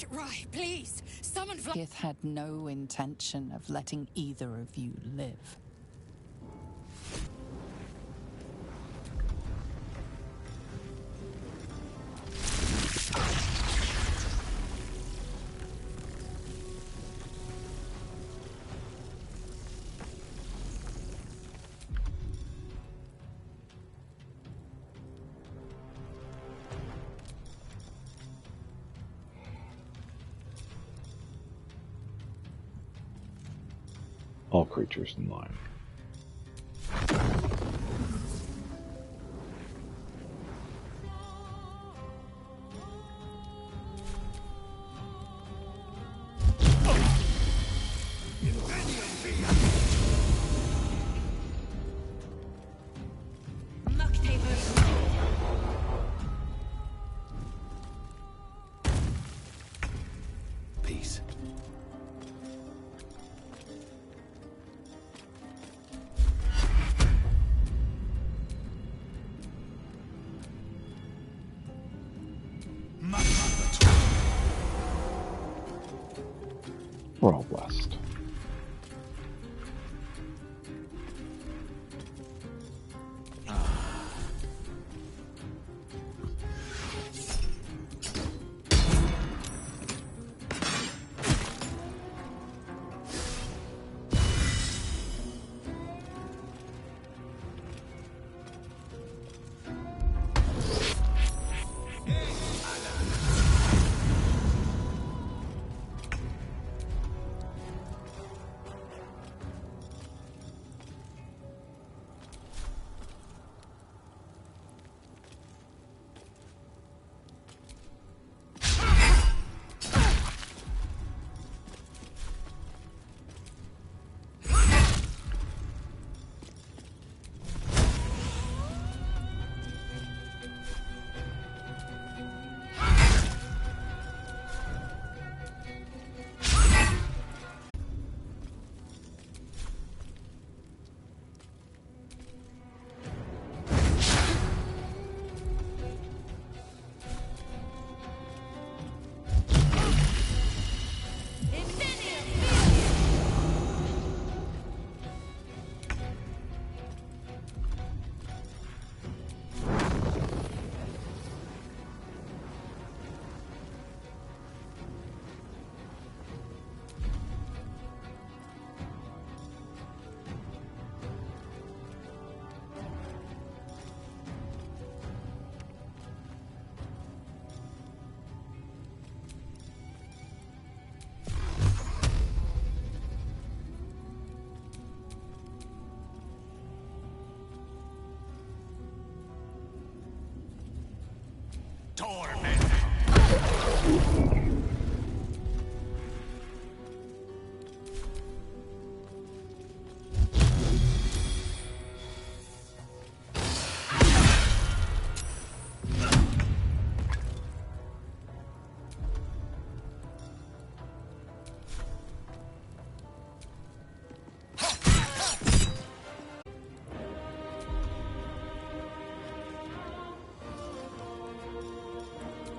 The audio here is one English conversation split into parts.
Right, please. Someone Kith had no intention of letting either of you live. All creatures in line. Peace. We're all blessed.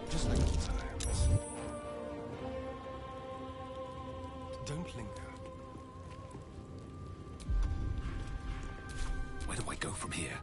Just like old times. Don't linger. Where do I go from here?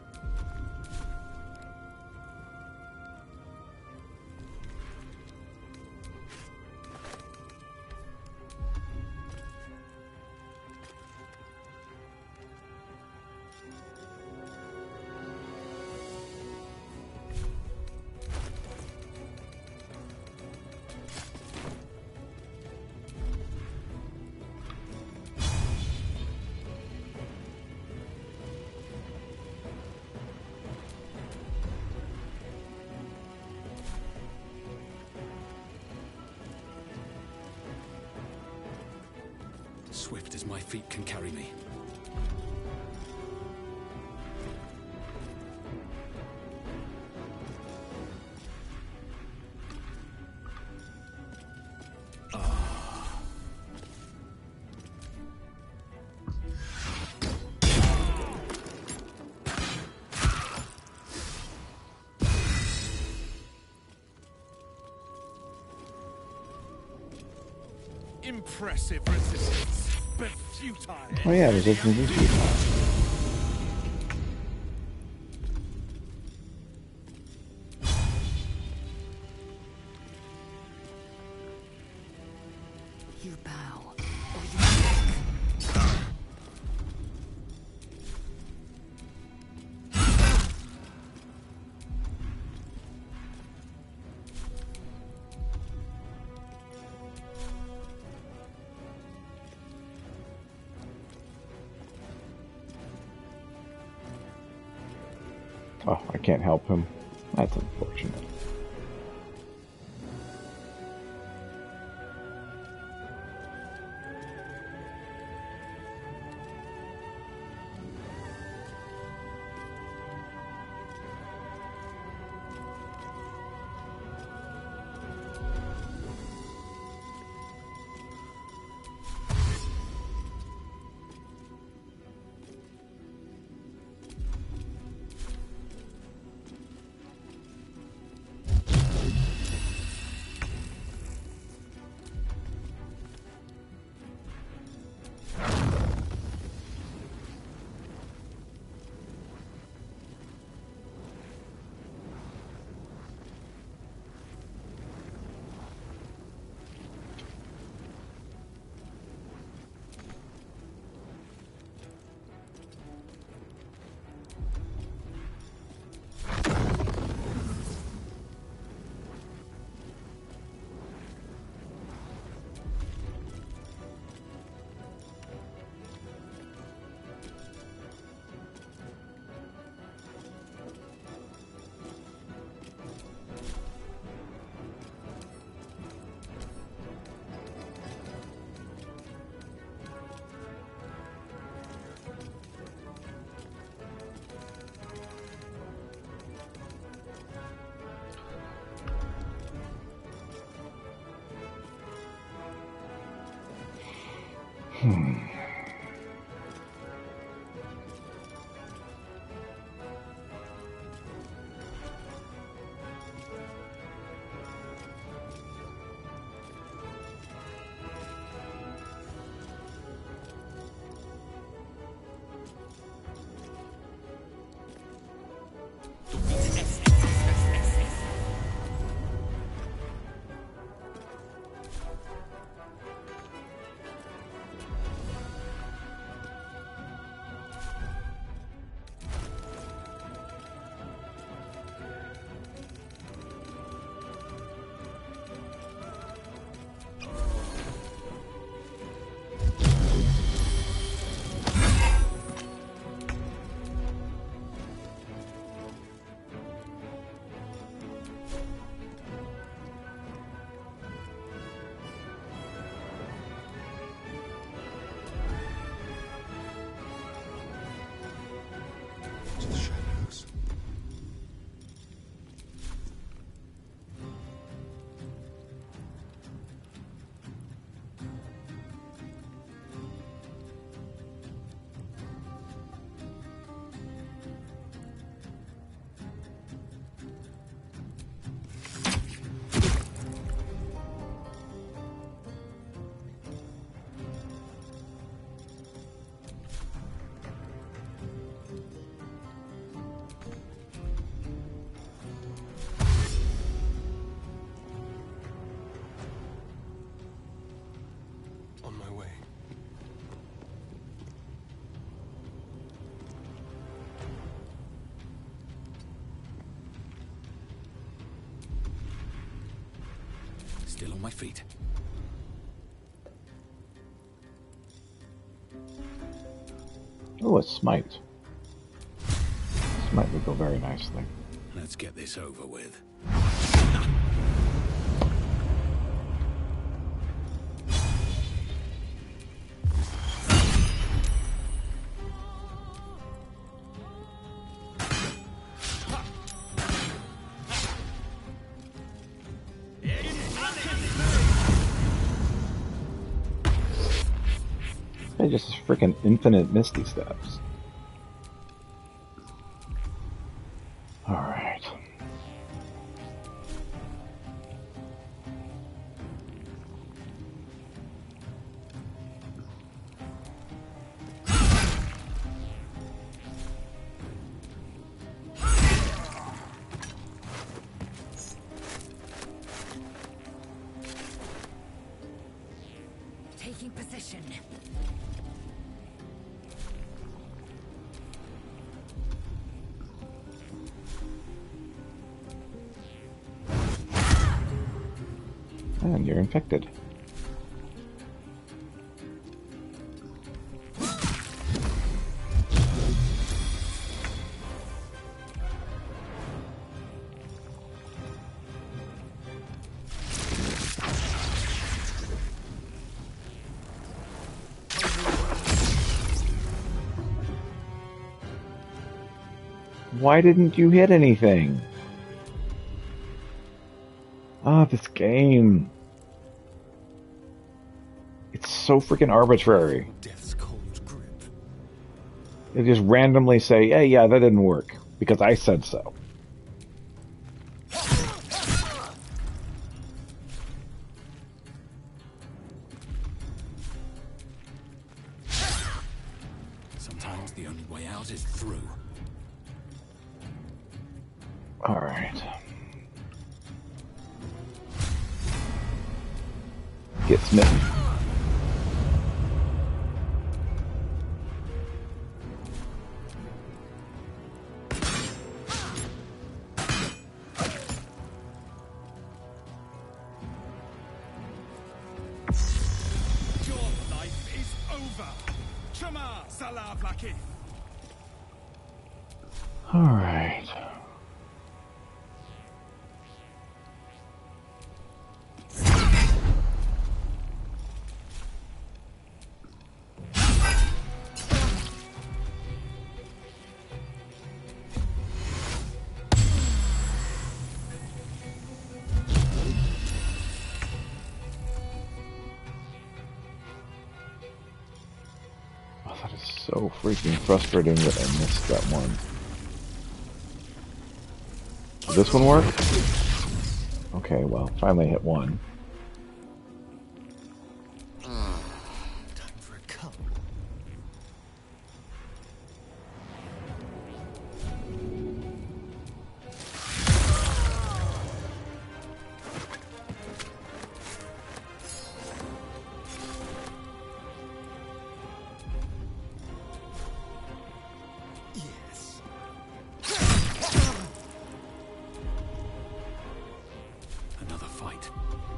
Swift as my feet can carry me. Impressive resistance, but futile. Oh yeah, resistance is futile. You bow, or you break. Oh, I can't help him. That's unfortunate. To the shadows. On my way. Still on my feet. Oh, a smite. Smite would go very nicely. Let's get this over with. They just freaking infinite Misty Steps. Alright. And you're infected. Why didn't you hit anything? Ah, this game. It's so freaking arbitrary. Death's cold grip. They just randomly say, hey, yeah, that didn't work. Because I said so. Sometimes the only way out is through. Alright. Get smitten. Your life is over. Shema Salav Lakith. Alright. Oh, that is so freaking frustrating that I missed that one. Did this one work? Okay, well, finally hit one. Time for a cup. Yes. Another fight.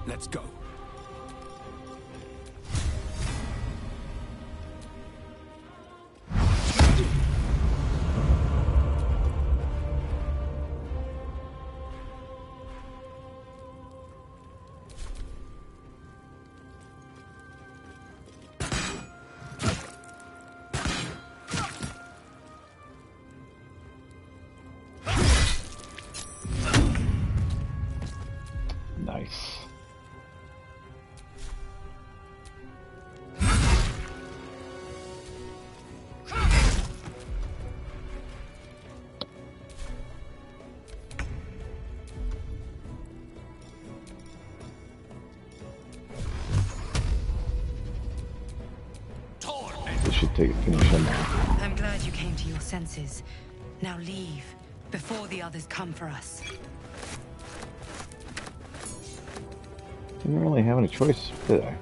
Let's go. Nice. This should finish him off. I'm glad you came to your senses. Now leave, before the others come for us. Didn't really have any choice, did I?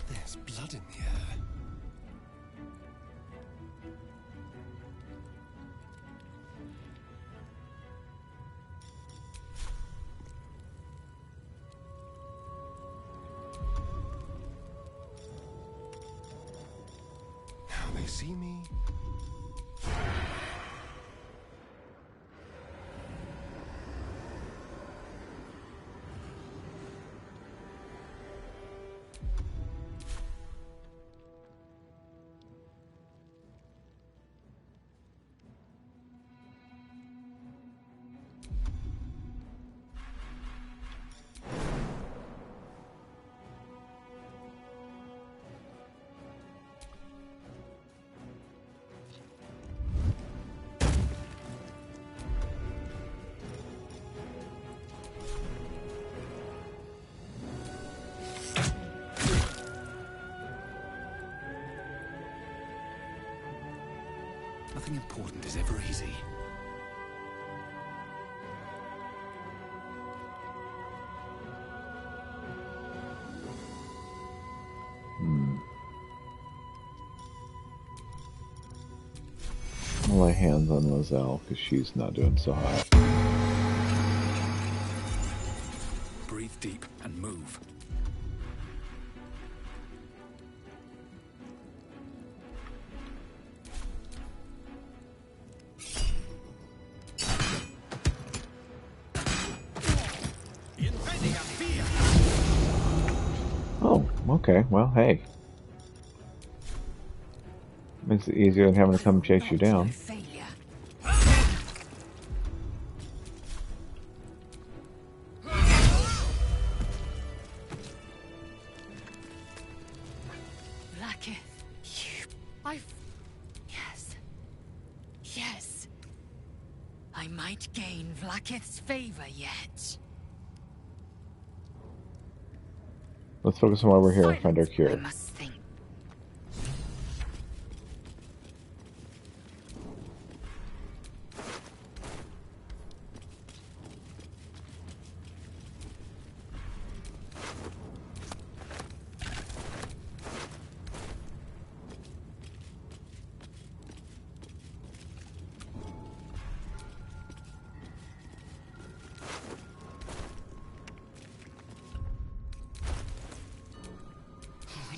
There's blood in the air. Now they see me. Nothing important is ever easy. I'll lay hands on Lizelle because she's not doing so hot. Breathe deep and move. Oh, okay. Well, hey. Makes it easier than having to come chase you down. Failure. Blacketh, yes. Yes. I might gain Vlaakith's favor yet. Let's focus on why we're here and find our I cure. must think.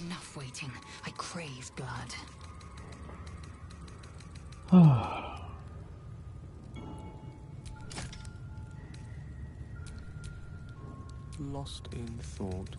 Enough waiting. I crave blood. Lost in thought.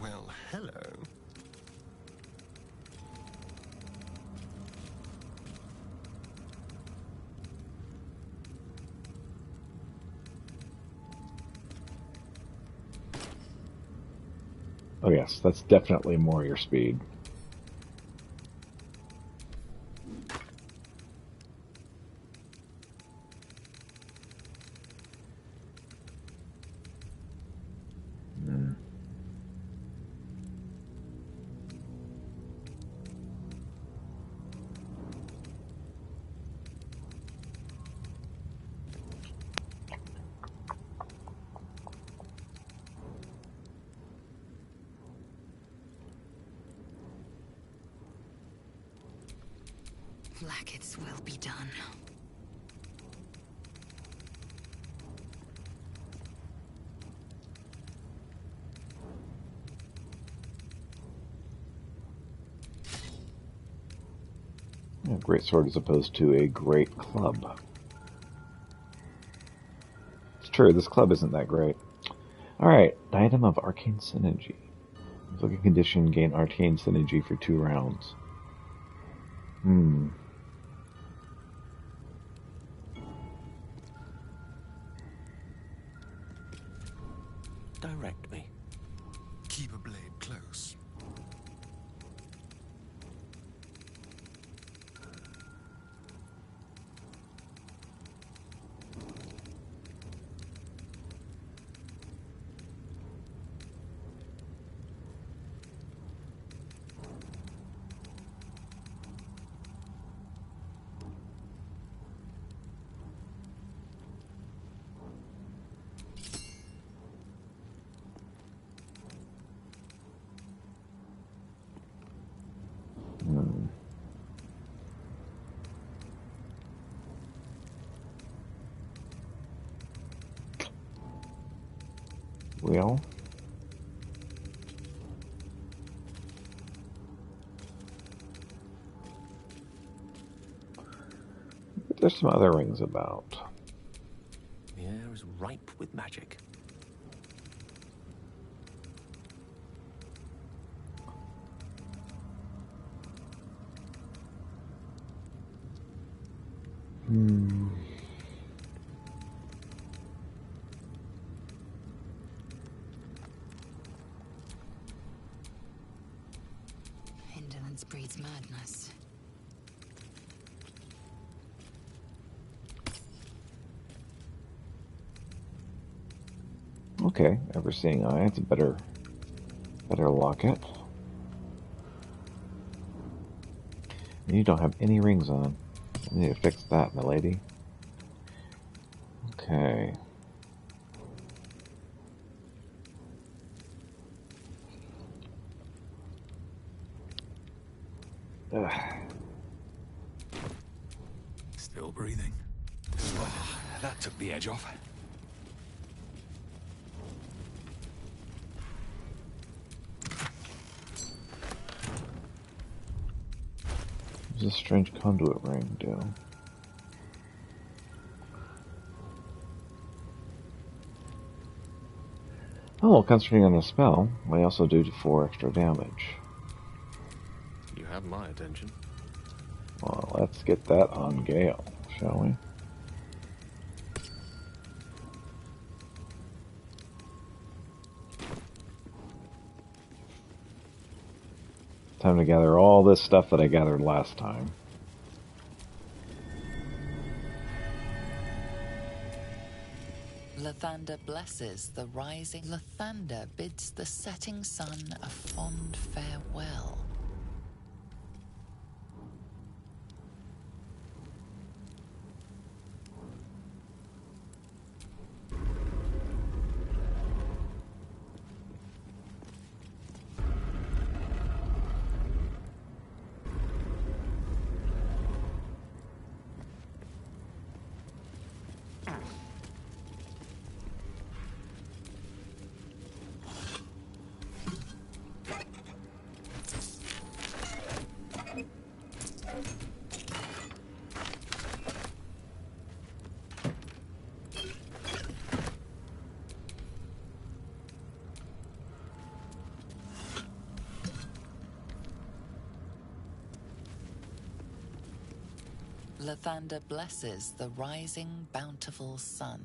Well, hello. Oh yes, that's definitely more your speed. Blacketh's will be done. A great sword as opposed to a great club. It's true, this club isn't that great. Alright, item of arcane synergy. Looking condition, gain arcane synergy for 2 rounds. Direct me. Keep a blade close. Well, There's some other rings about. The air is ripe with magic. Indolence breeds madness. Okay, ever-seeing eye. It's a better locket. And you don't have any rings on. I need to fix that, my lady. Okay. Ugh. Still breathing. That took the edge off. What does a strange conduit ring do? Oh, concentrating on a spell may also do 4 extra damage. You have my attention. Well, let's get that on Gale, shall we? Time to gather all this stuff that I gathered last time. Lathander blesses the rising. Lathander bids the setting sun a fond farewell. Lathander blesses the rising bountiful sun.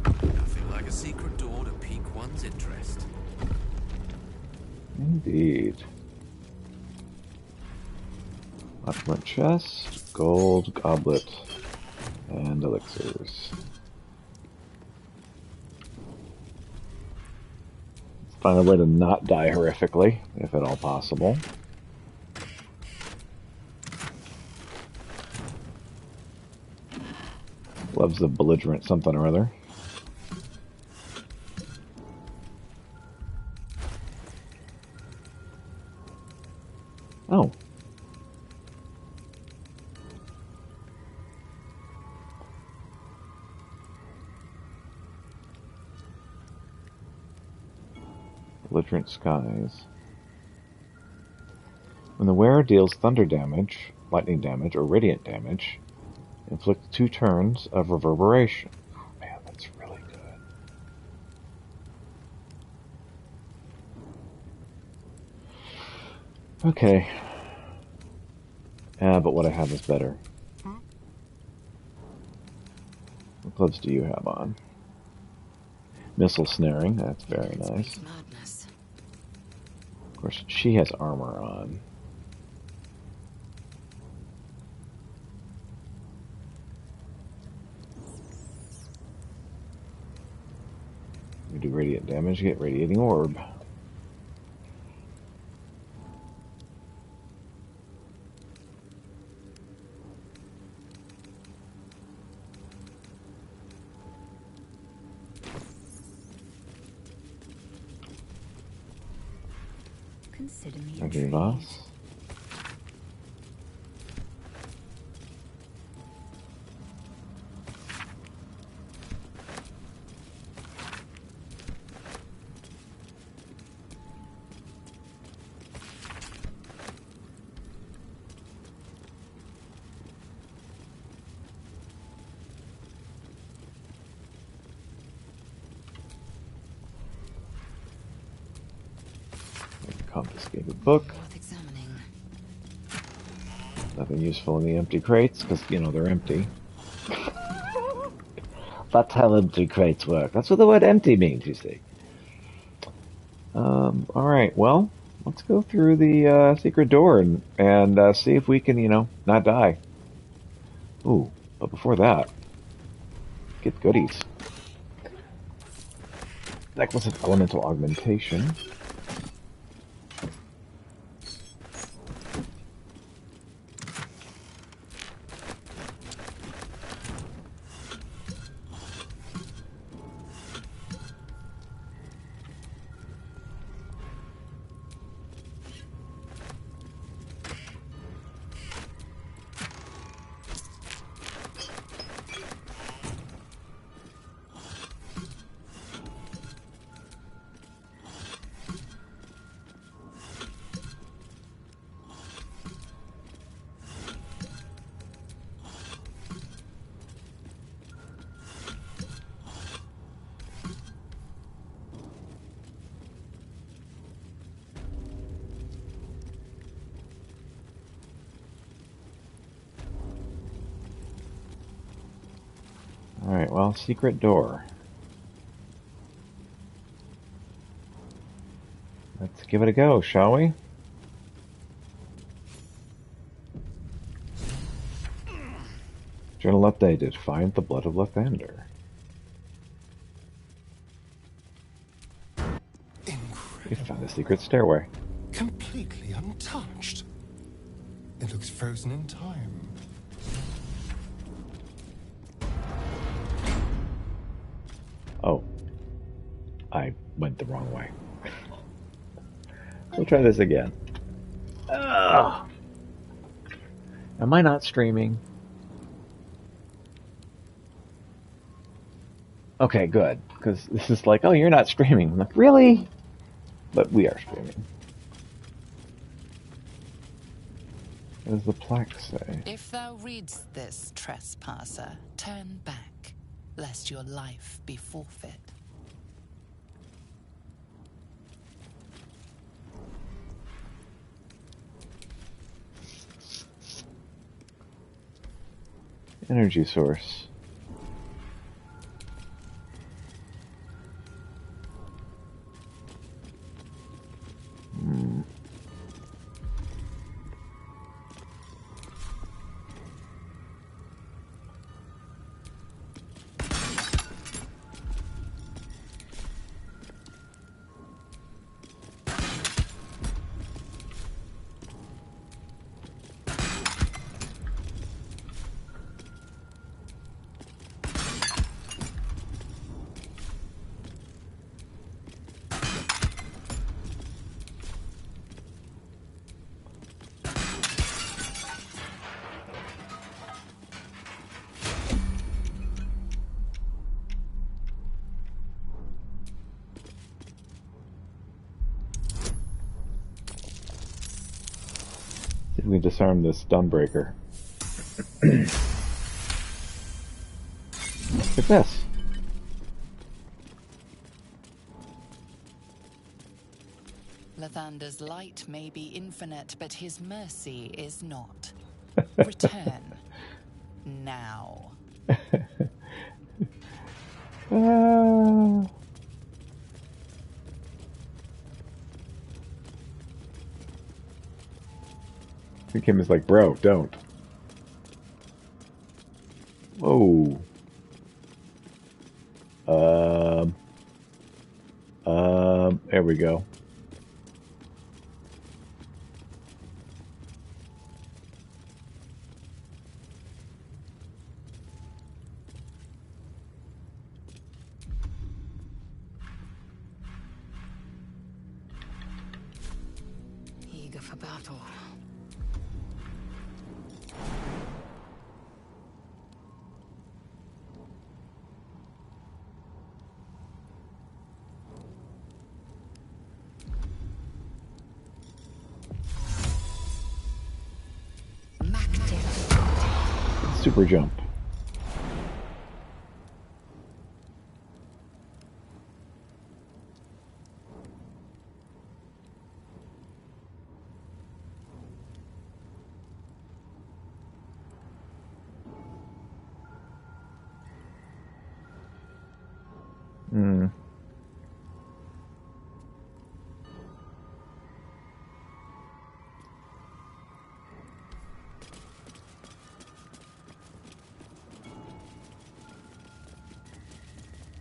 Nothing like a secret door to pique one's interest. Indeed. Opulent chest, gold, goblet, and elixirs. Find a way to not die horrifically, if at all possible. Loves the belligerent something or other. Oh. Belligerent skies. When the wearer deals thunder damage, lightning damage, or radiant damage, inflict 2 turns of reverberation. Oh, man, that's really good. Okay. But what I have is better. What gloves do you have on? Missile snaring, that's very nice. Madness. Of course, she has armor on. We do radiant damage, get radiating orb. Consider me Energy intrigued. loss. Confiscated book. Worth examining. Nothing useful in the empty crates, because, you know, they're empty. That's how empty crates work. That's what the word empty means, you see. Alright, well, let's go through the secret door and see if we can, you know, not die. Ooh, but before that, get goodies. Necklace of Elemental Augmentation. Alright, well, secret door. Let's give it a go, shall we? Journal updated. Find the blood of Lathander. We found a secret stairway. Completely untouched. It looks frozen in time. Oh. I went the wrong way. We'll try this again. Ugh. Am I not streaming? Okay, good. Because this is like, oh, you're not streaming. I'm like, really? But we are streaming. What does the plaque say? If thou readst this, trespasser, turn back, lest your life be forfeit. Energy source. Did we disarm this Stunbreaker? Look at this. Lathander's light may be infinite, but his mercy is not. Return. Now. Kim is like, bro, don't. Whoa. There we go. Eager for battle. Super jump. Hmm.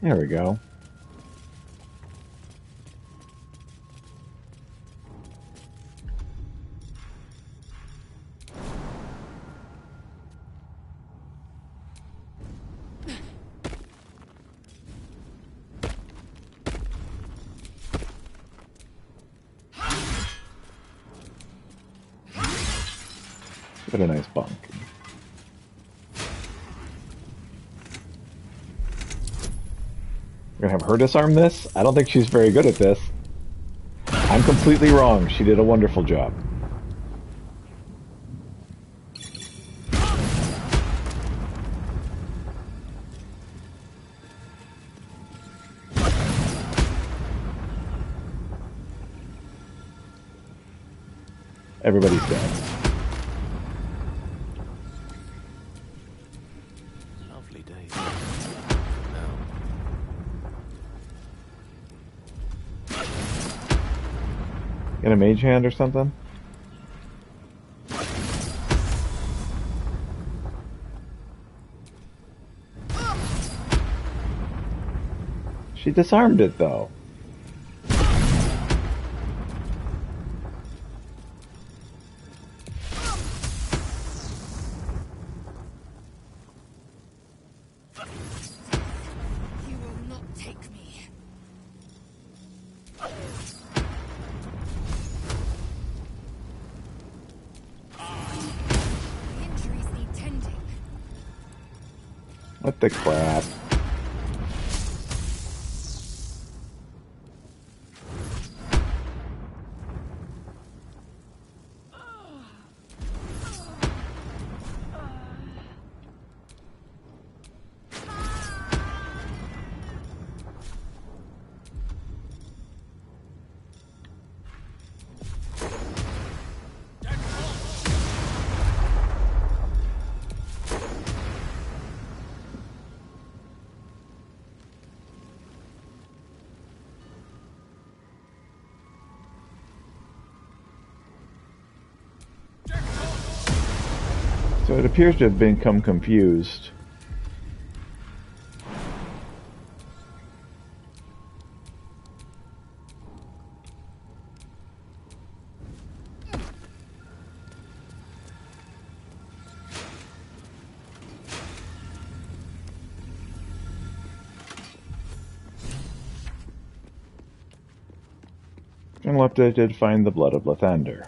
There we go. What a nice bunk. We're gonna have her disarm this? I don't think she's very good at this. I'm completely wrong. She did a wonderful job. Everybody's dead. Lovely day. Get a mage hand or something? She disarmed it though. You will not take me. The injuries need tending. What the crap? So it appears to have become confused. And Lepta did find the blood of Lathander.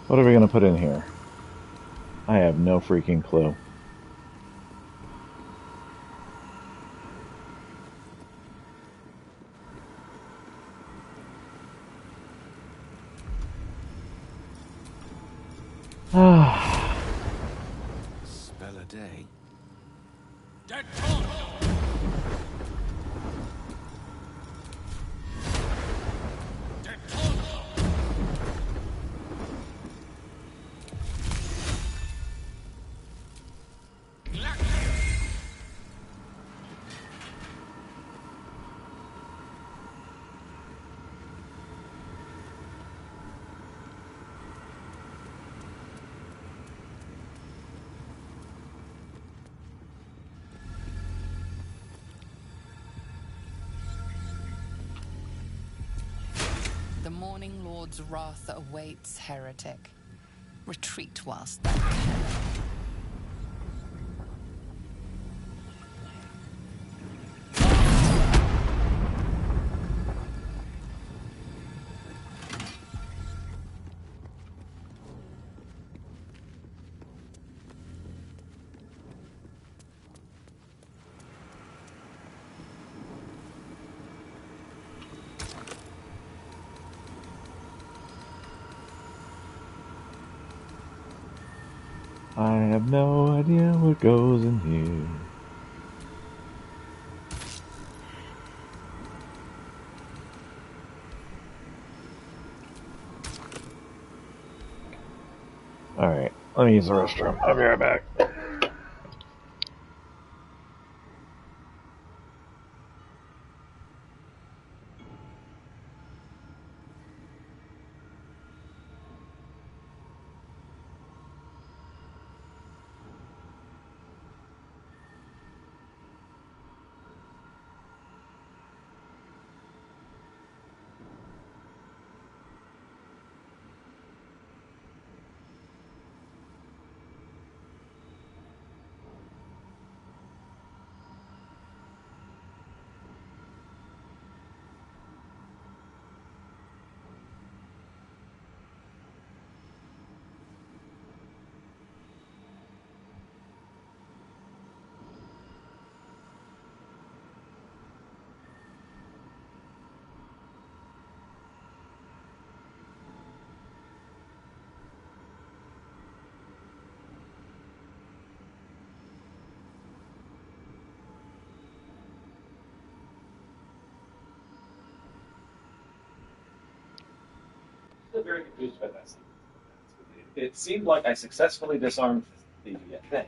What are we going to put in here? I have no freaking clue. Spell a day. The Morning Lord's wrath awaits, heretic. Retreat whilst thou canst. I have no idea what goes in here. Alright. Let me use the restroom. I'll be right back. Still very confused about that sequence. It seemed like I successfully disarmed the thing.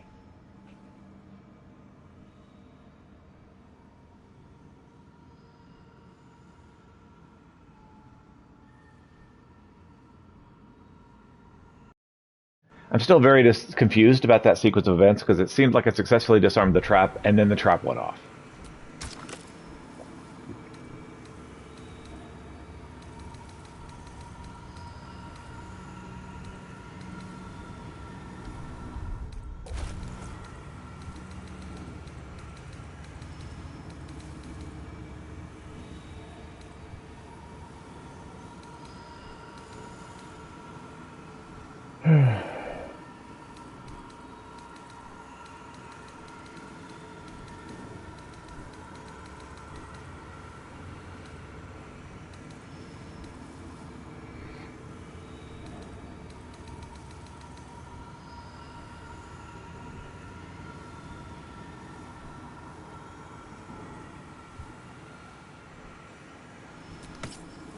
I'm still very confused about that sequence of events because it seemed like I successfully disarmed the trap and then the trap went off.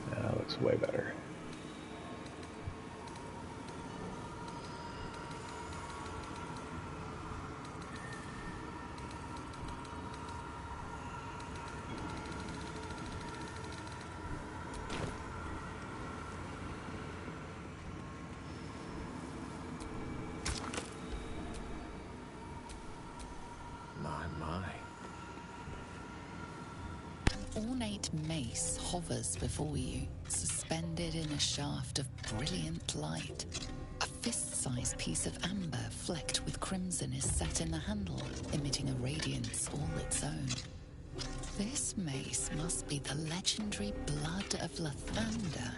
That looks way better. Ornate mace hovers before you, suspended in a shaft of brilliant light. A fist-sized piece of amber flecked with crimson is set in the handle, emitting a radiance all its own. This mace must be the legendary blood of Lathander.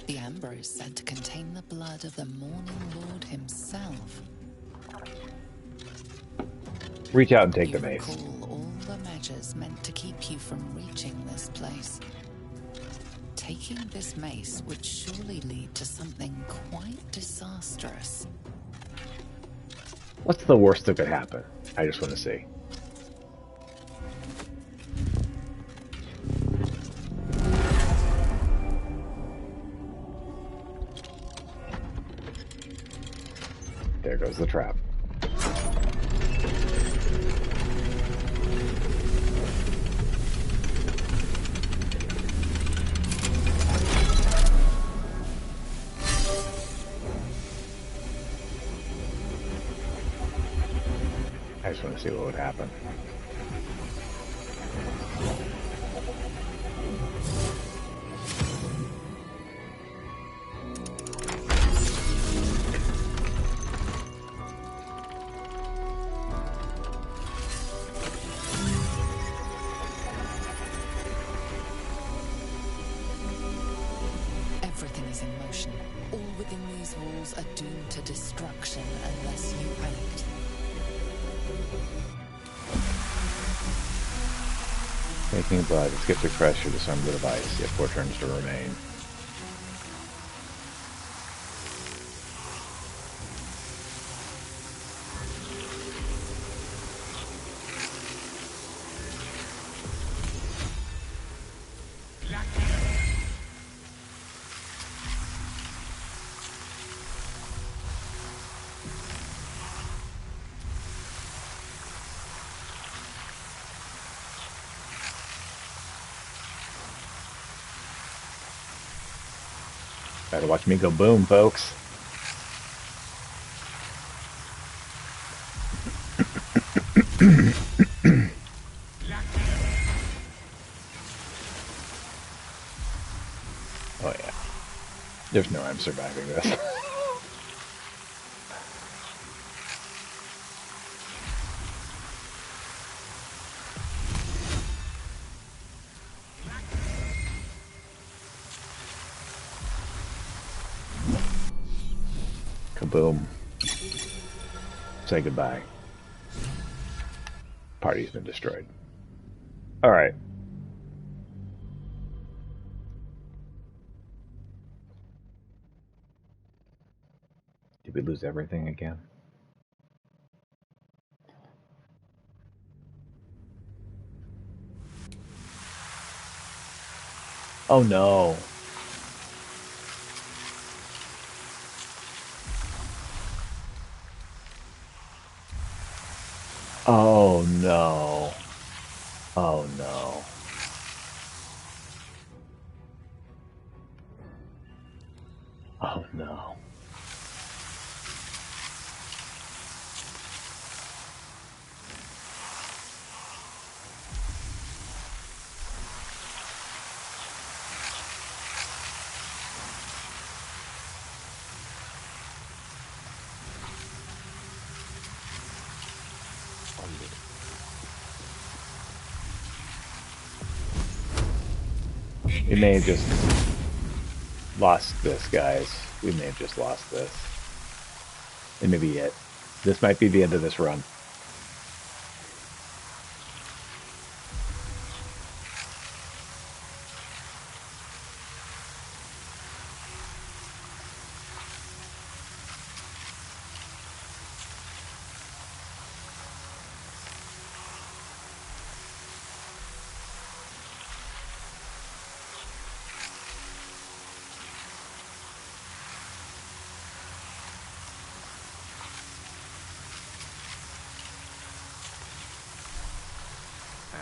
The amber is said to contain the blood of the Morning Lord himself. Reach out and take You the mace. recall all the measures meant to keep you from reaching this place. Taking this mace would surely lead to something quite disastrous. What's the worst that could happen? I just want to see. There goes the trap. I just want to see what would happen. Everything is in motion. All within these walls are doomed to destruction unless you act. Making blood. Skip to pressure, disarm the device. You have 4 turns to remain. Better watch me go boom, folks. Oh yeah. There's no way I'm surviving this. Kaboom. Say goodbye. Party's been destroyed. Alright. Did we lose everything again? Oh no. Oh no. Oh no. Oh no. We may have just lost this, guys. We may have just lost this. It may be it. This might be the end of this run.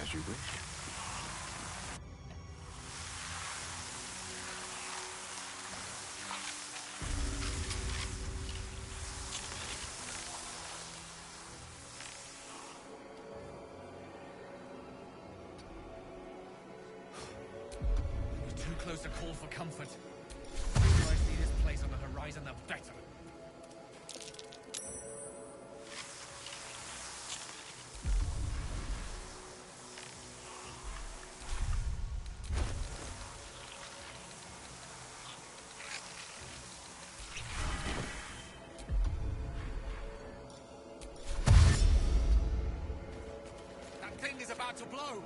As you wish. We're too close to call for comfort. The more I see this place on the horizon, the better. That thing is about to blow.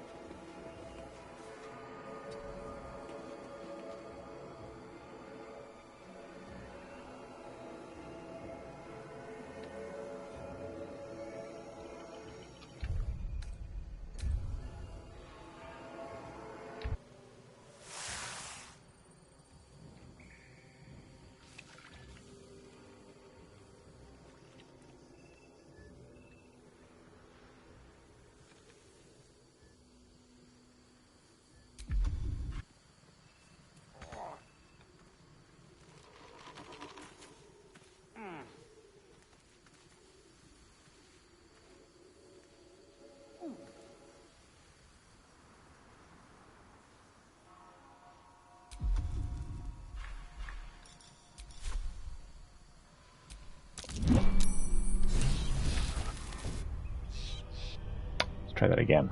Let's try that again.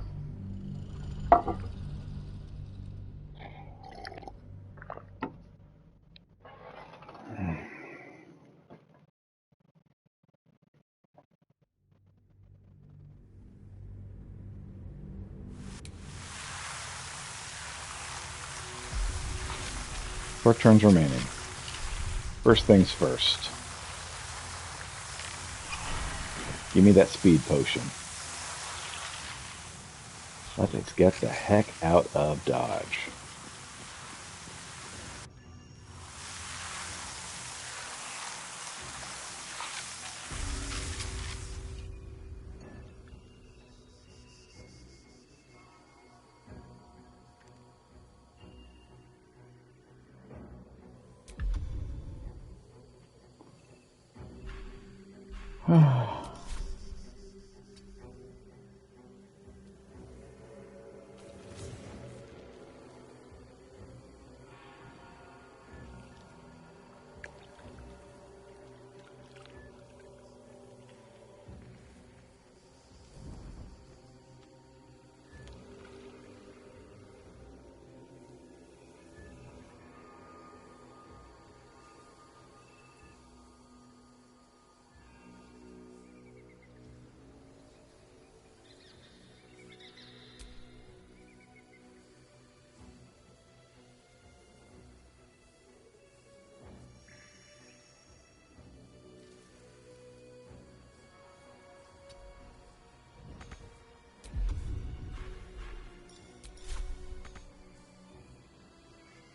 Four turns remaining. First things first. Give me that speed potion. Let's get the heck out of Dodge.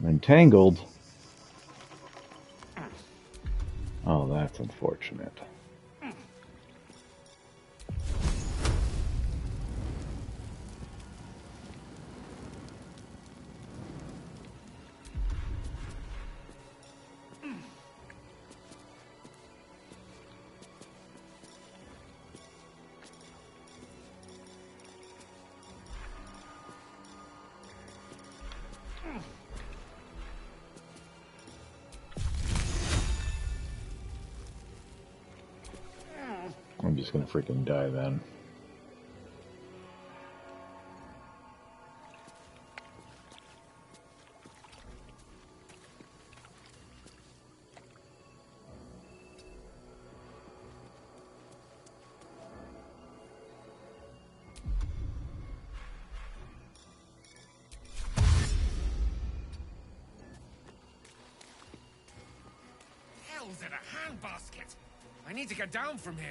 Entangled. Oh, that's unfortunate. I'm just gonna freaking die then. Hell's in a handbasket! I need to get down from here.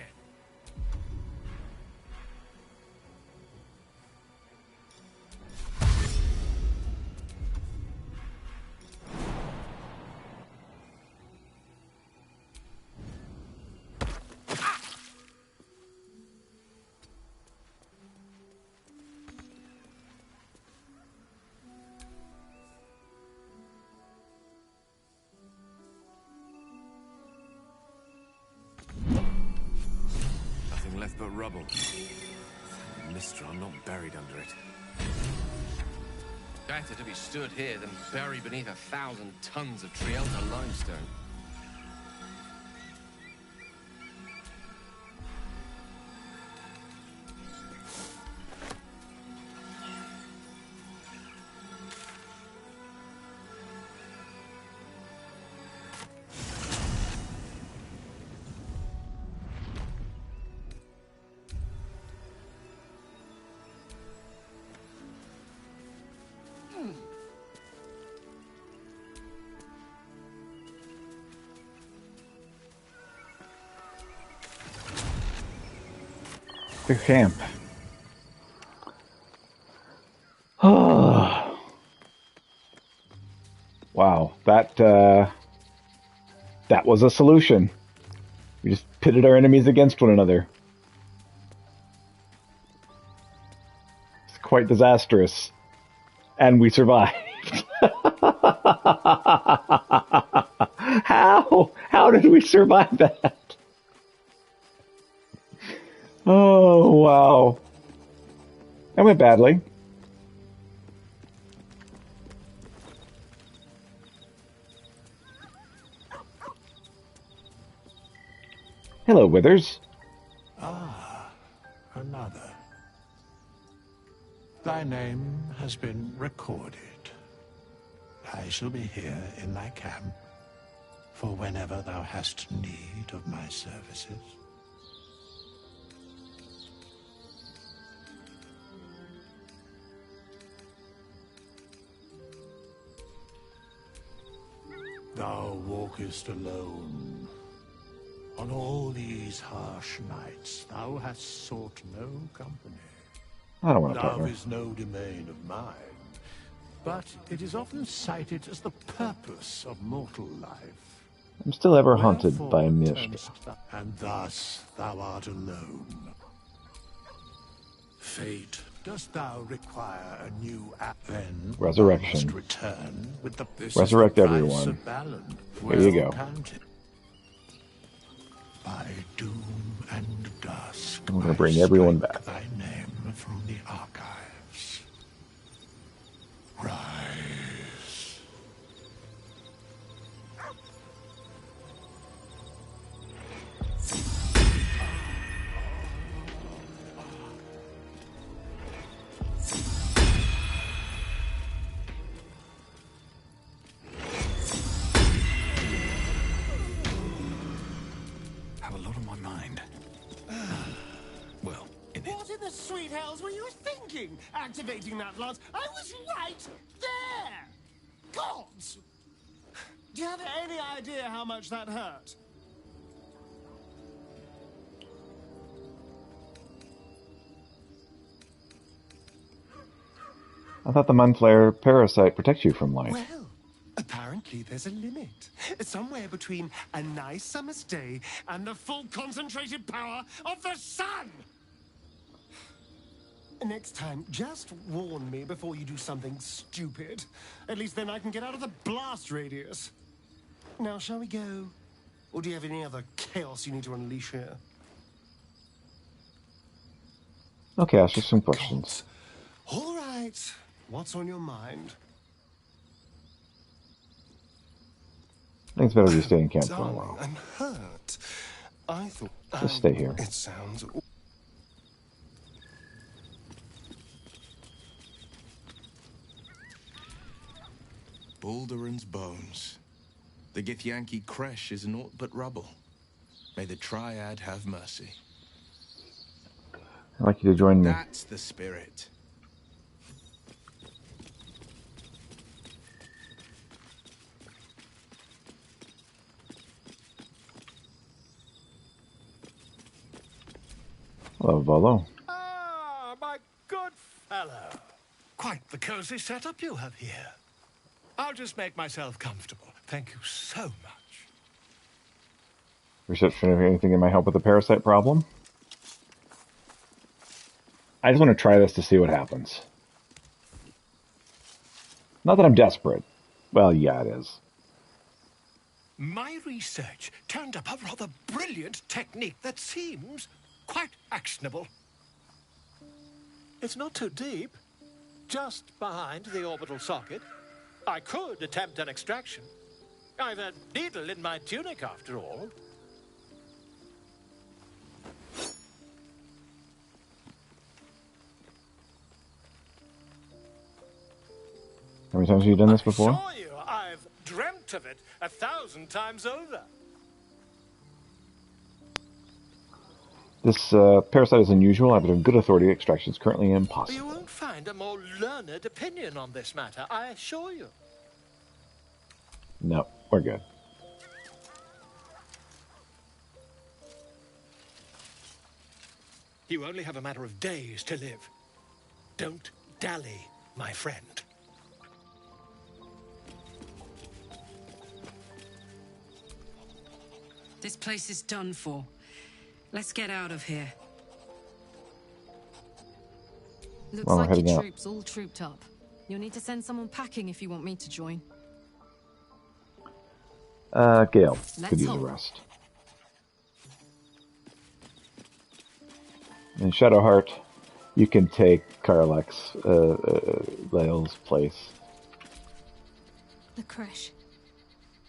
Left but rubble. Mister, I'm not buried under it. Better to be stood here than buried beneath 1,000 tons of Trielta limestone. The camp. Oh. Wow, that was a solution. We just pitted our enemies against one another. It's quite disastrous. And we survived. How? How did we survive that? Oh, wow. That went badly. Hello, Withers. Ah, another. Thy name has been recorded. I shall be here in thy camp for whenever thou hast need of my services. Thou walkest alone. On all these harsh nights, thou hast sought no company. I don't want to talk Love to is no domain of mine, but it is often cited as the purpose of mortal life. I'm still ever haunted Wherefore by Mist. And thus thou art alone. Fate, dost thou require a new app? Then Resurrection. thou must return with the Resurrect price everyone. of Baldur. There you Well go. counted. By doom and And we're going to bring everyone back. Thy name from the archives. Rise. Have a lot on my mind. Well, in it. What in the sweet hells were you thinking? Activating that lance? I was right there! Gods! Do you have any idea how much that hurt? I thought the Munflare parasite protects you from light. Well, apparently there's a limit. Somewhere between a nice summer's day and the full concentrated power of the sun! Next time, just warn me before you do something stupid. At least then I can get out of the blast radius. Now, shall we go? Or do you have any other chaos you need to unleash here? Okay, ask you some questions. All right. What's on your mind? I think it's better to stay in camp for a Darling, while. I'm hurt. I thought... Just stay here. It sounds... Baldur's bones. The Githyanki Kresh is naught but rubble. May the Triad have mercy. I'd like you to join me. That's the spirit. Hello, Volo. Ah, my good fellow. Quite the cozy setup you have here. I'll just make myself comfortable. Thank you so much. Reception of anything that might help with the parasite problem? I just want to try this to see what happens. Not that I'm desperate. Well, yeah, it is. My research turned up a rather brilliant technique that seems quite actionable. It's not too deep. Just behind the orbital socket. I could attempt an extraction. I've a needle in my tunic, after all. How many times have you done this before? I assure you, I've dreamt of it 1,000 times over. This parasite is unusual. I have good authority. Extraction is currently impossible. You won't find a more learned opinion on this matter, I assure you. No, we're good. You only have a matter of days to live. Don't dally, my friend. This place is done for. Let's get out of here. Looks Well, we're like heading your out. troops all trooped up. You'll need to send someone packing if you want me to join. Gale Let's could use a hope. rest. And Shadowheart, you can take Karlak's, Lael's place. The crash.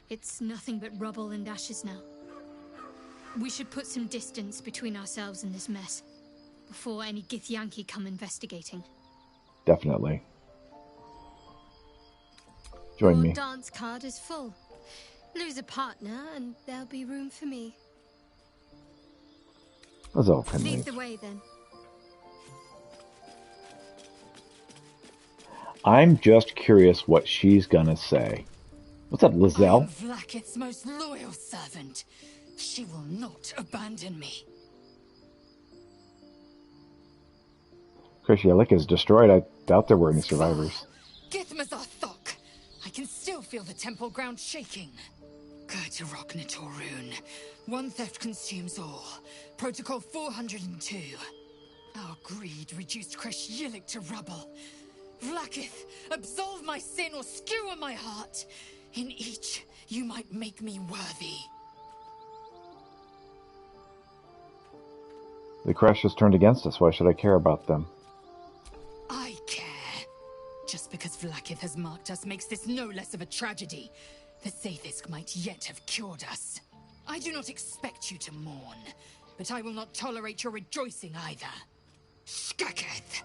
It's nothing but rubble and ashes now. We should put some distance between ourselves and this mess before any Githyanki come investigating. Definitely. Join Your me. dance card is full. Lose a partner and there'll be room for me. Lazelle can Lead leave. the way then. I'm just curious what she's gonna say. What's up, Lazelle? Vlaakith's most loyal servant. She will not abandon me. Krishialik is destroyed. I doubt there were any survivors. Githmazathok. I can still feel the temple ground shaking. Gerturok Torun. One theft consumes all. Protocol 402. Our greed reduced Kresh Yilik to rubble. Vlaakith, absolve my sin or skewer my heart. In each, you might make me worthy. The Kresh has turned against us. Why should I care about them? I care. Just because Vlaakith has marked us makes this no less of a tragedy. The Sathisk might yet have cured us. I do not expect you to mourn, but I will not tolerate your rejoicing either. Skaketh!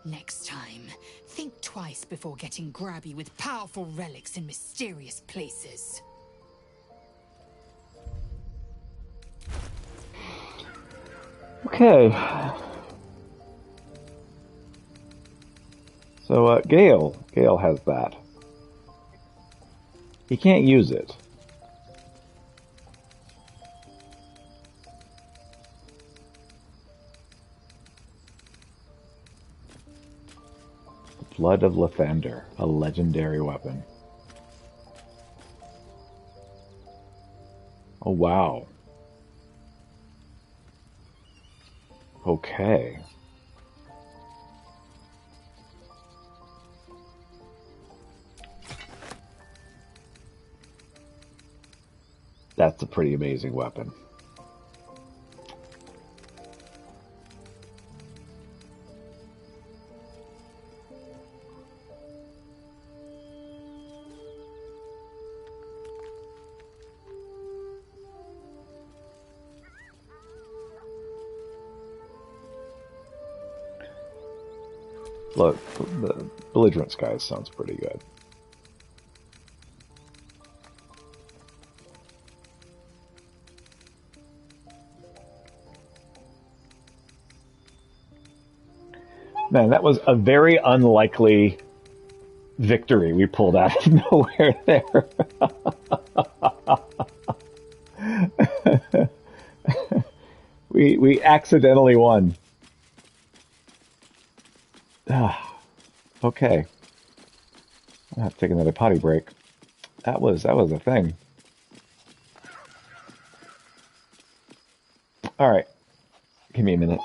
Next time, think twice before getting grabby with powerful relics in mysterious places. Okay. So, Gale has that. He can't use it. The Blood of Lathander, a legendary weapon. Oh, wow. Okay. That's a pretty amazing weapon. Look, the Belligerent Skies sounds pretty good. Man, that was a very unlikely victory we pulled out of nowhere there. we accidentally won. Okay. I'm not taking another potty break. That was a thing. All right. Give me a minute.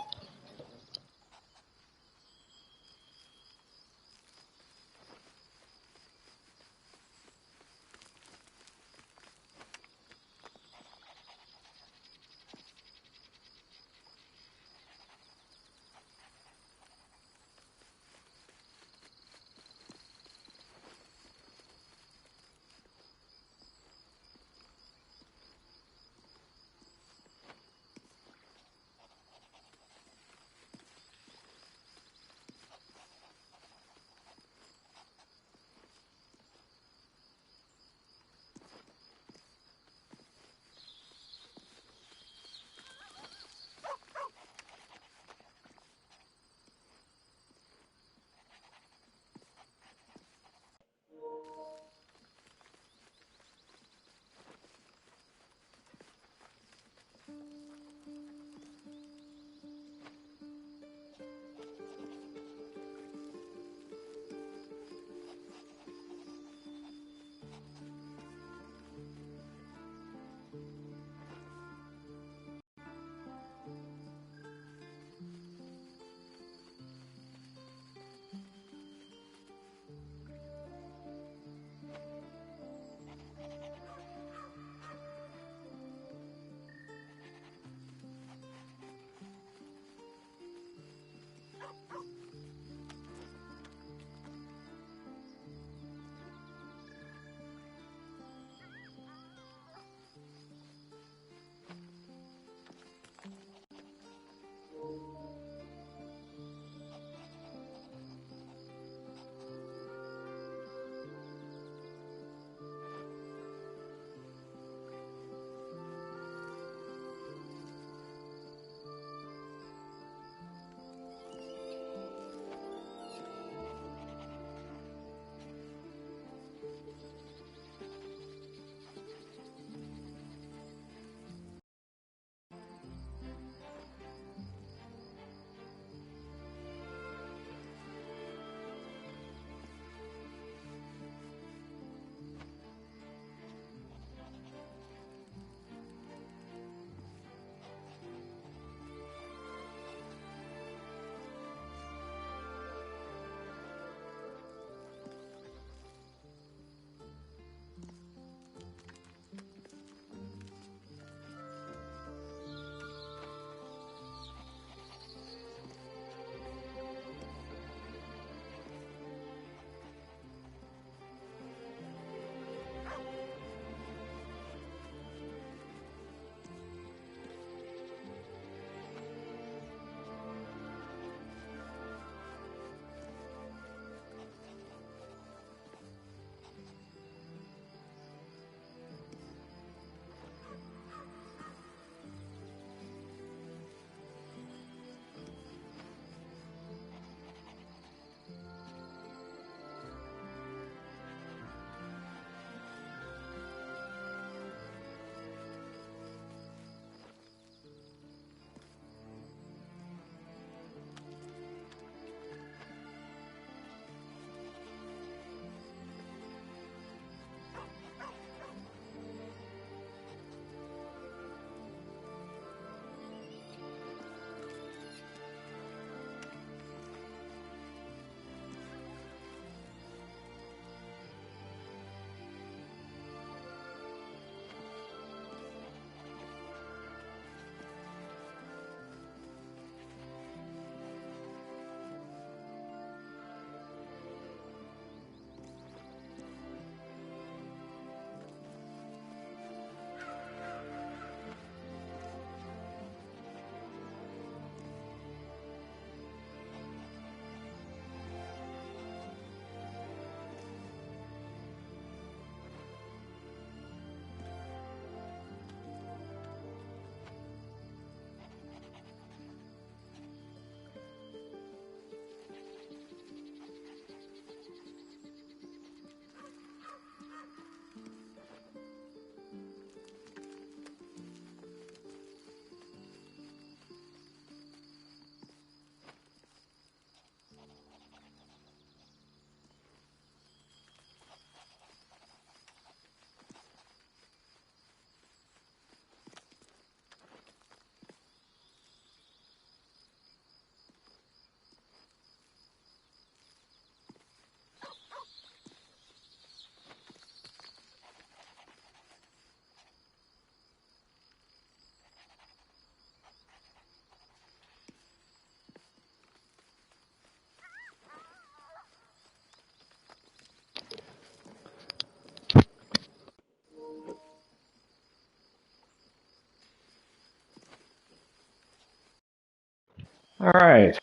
All right.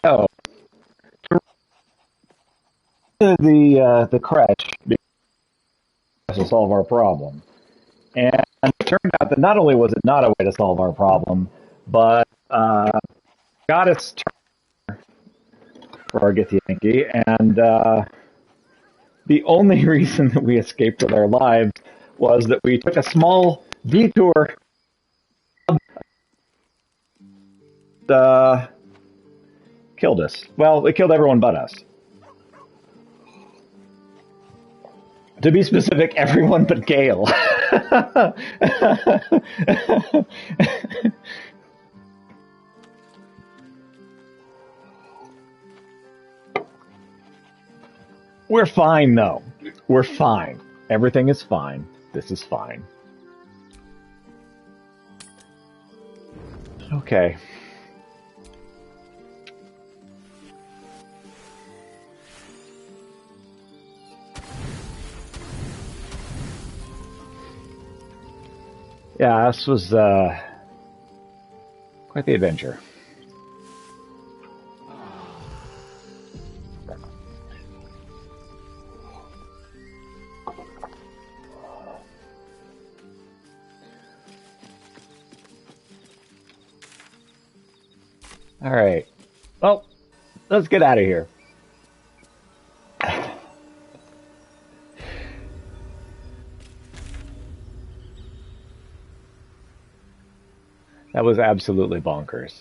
So the crash to solve our problem, and it turned out that not only was it not a way to solve our problem, but got us for our Githyanki, and the only reason that we escaped with our lives was that we took a small detour. Uh, Killed us. Well, it killed everyone but us. To be specific, everyone but Gale. We're fine, though. We're fine. Everything is fine. This is fine. Okay. Yeah, this was quite the adventure. All right. Well, let's get out of here. That was absolutely bonkers.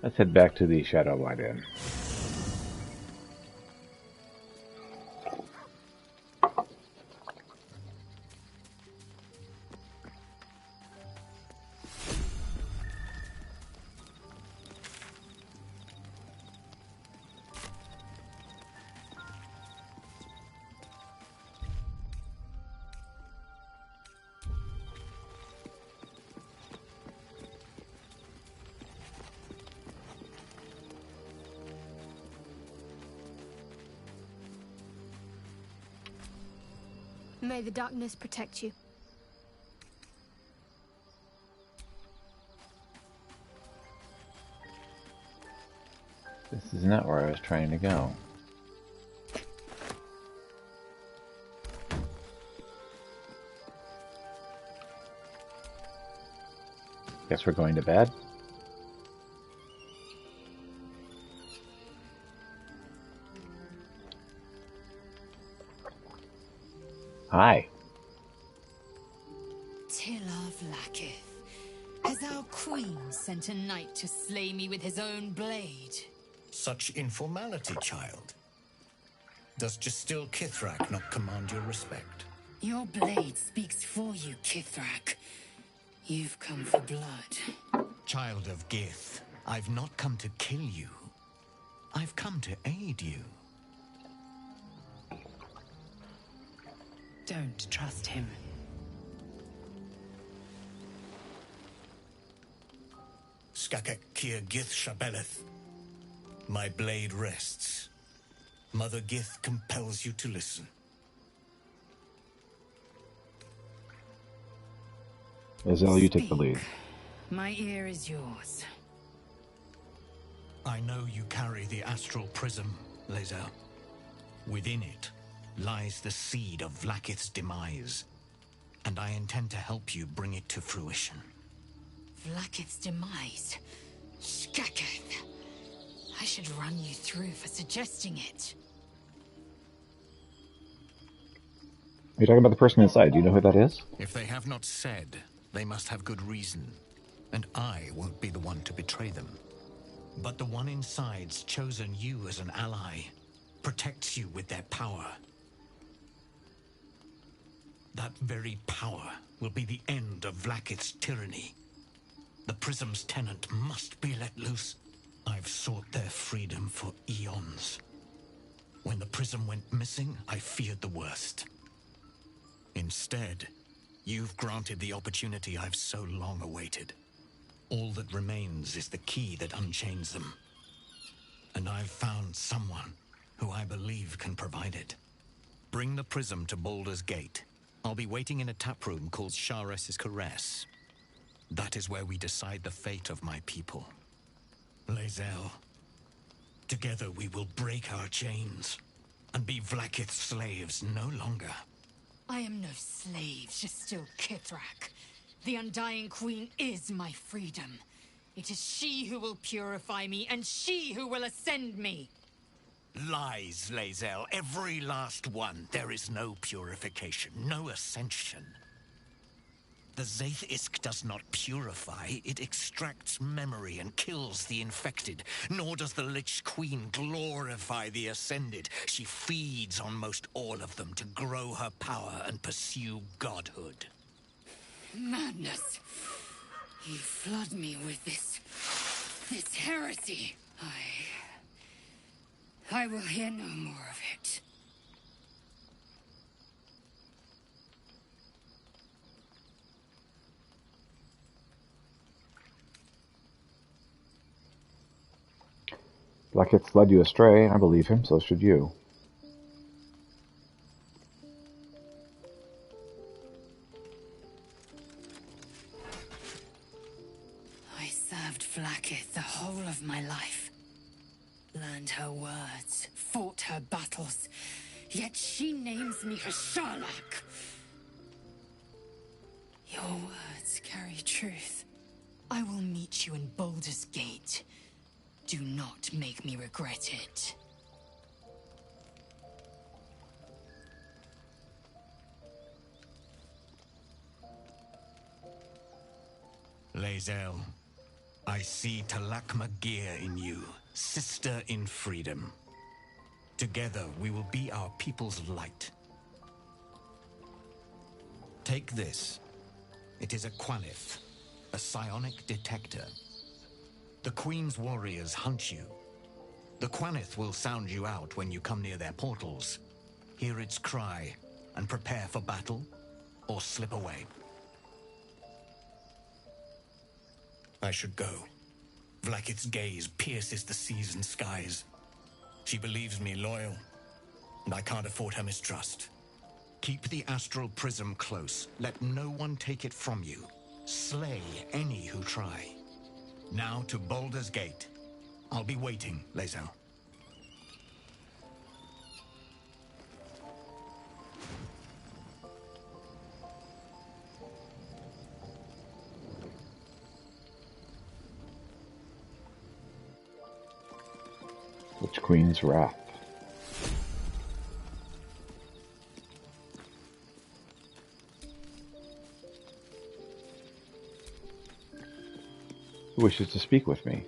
Let's head back to the Shadowlight Inn. May the darkness protect you. This is not where I was trying to go. Guess we're going to bed? Hi. Till of Lakith, has our queen sent a knight to slay me with his own blade? Such informality, child. Does Justil Kithrak not command your respect? Your blade speaks for you, Kithrak. You've come for blood. Child of Gith, I've not come to kill you. I've come to aid you. Don't trust him. Skakek Kier Gith Shabeleth. My blade rests. Mother Gith compels you to listen. Azelle, you take the lead. My ear is yours. I know you carry the astral prism, Lae'zel. Within it lies the seed of Vlakith's demise. and I intend to help you bring it to fruition. Vlakith's demise. Skaketh. I should run you through for suggesting it. Are you talking about the person inside? Do you know who that is? If they have not said, they must have good reason, and I won't be the one to betray them. But the one inside's chosen you as an ally, protects you with their power. That very power will be the end of Vlakith's tyranny. The Prism's tenant must be let loose. I've sought their freedom for eons. When the Prism went missing, I feared the worst. Instead, you've granted the opportunity I've so long awaited. All that remains is the key that unchains them. And I've found someone who I believe can provide it. Bring the Prism to Baldur's Gate. I'll be waiting in a taproom called Shares's Caress. That is where we decide the fate of my people. Lae'zel, together we will break our chains and be Vlakith's slaves no longer. I am no slave, just still Kithrak. The Undying Queen is my freedom. It is she who will purify me, and she who will ascend me. Lies, Lae'zel, every last one. There is no purification, no ascension. The Zaith-Isk does not purify, it extracts memory and kills the infected. Nor does the Lich Queen glorify the ascended. She feeds on most all of them to grow her power and pursue godhood. Madness! You flood me with this heresy. I will hear no more of it. Vlakith's led you astray. I believe him, so should you. I served Vlakith the whole of my life. Learned her words, fought her battles, yet she names me her Sharlak. Your words carry truth. I will meet you in Baldur's Gate. Do not make me regret it. Lae'zel, I see Talakma Gear in you, sister in freedom. Together we will be our people's light. Take this. It is a Quanith, a psionic detector. The Queen's warriors hunt you. The Quanith will sound you out when you come near their portals. Hear its cry and prepare for battle, or slip away. I should go. Vlakith's gaze pierces the seas and skies. She believes me loyal, and I can't afford her mistrust. Keep the astral prism close. Let no one take it from you. Slay any who try. Now to Baldur's Gate. I'll be waiting, Lae'zel. Lich Queen's Wrath. Who wishes to speak with me?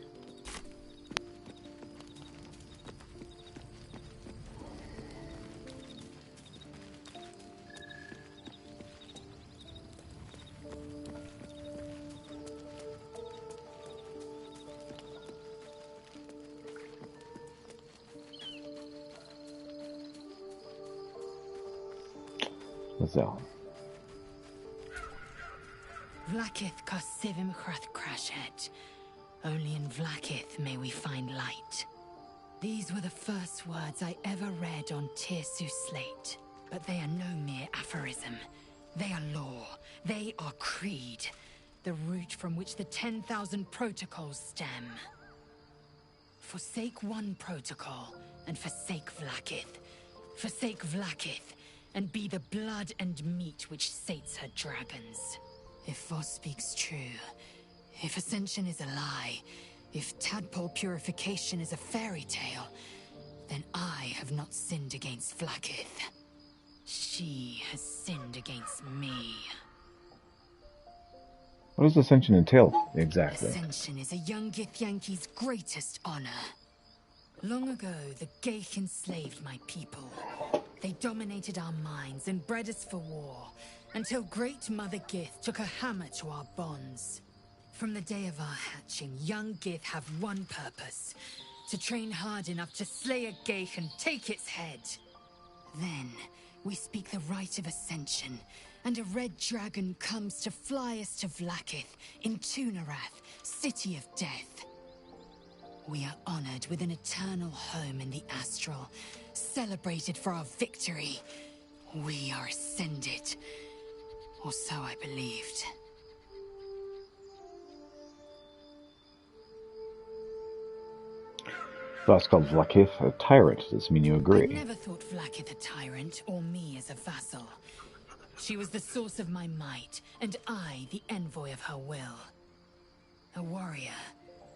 Lae'zel. Vlakith Kosivim Chrath Crashhead. Only in Vlakith may we find light. These were the first words I ever read on Tirsu's slate. But they are no mere aphorism. They are law. They are creed. The root from which the 10,000 protocols stem. Forsake one protocol, and forsake Vlakith. Forsake Vlakith, and be the blood and meat which sates her dragons. If Voss speaks true, if Ascension is a lie, if tadpole purification is a fairy tale, then I have not sinned against Vlaakith. She has sinned against me. What does Ascension entail, exactly? Ascension is a young Githyanki's greatest honor. Long ago, the Geich enslaved my people. They dominated our minds and bred us for war, until Great Mother Gith took a hammer to our bonds. From the day of our hatching, young Gith have one purpose: to train hard enough to slay a Geich and take its head. Then, we speak the rite of Ascension, and a red dragon comes to fly us to Vlaakith, in Tunarath, City of Death. We are honored with an eternal home in the Astral, celebrated for our victory. We are ascended. Or so I believed. Thus called Vlaakith a tyrant. Does this mean you agree? I never thought Vlaakith a tyrant, or me as a vassal. She was the source of my might, and I the envoy of her will. A warrior,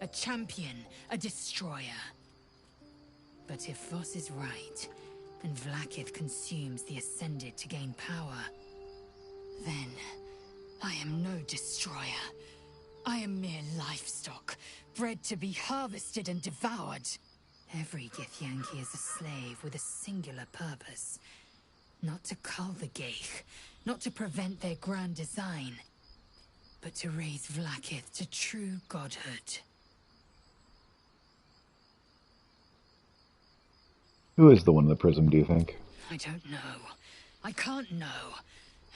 a champion, a destroyer. But if Voss is right, and Vlaakith consumes the Ascended to gain power, then I am no destroyer. I am mere livestock, bred to be harvested and devoured. Every Githyanki is a slave with a singular purpose. Not to cull the Geich, not to prevent their grand design, but to raise Vlaakith to true godhood. Who is the one in the prism, do you think? I don't know. I can't know.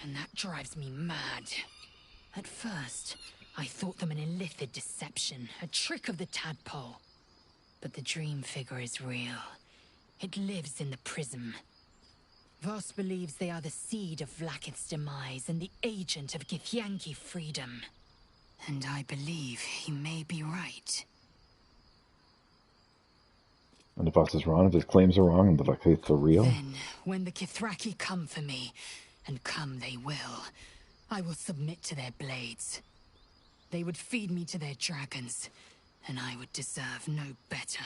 And that drives me mad. At first, I thought them an illithid deception, a trick of the tadpole. But the dream figure is real. It lives in the prism. Voss believes they are the seed of Vlaakith's demise and the agent of Githyanki freedom. And I believe he may be right. And if Voss is wrong, if his claims are wrong, and the Vlaakith are real? Then, when the Kithraki come for me, and come they I will submit to their blades. They would feed me to their dragons, and I would deserve no better.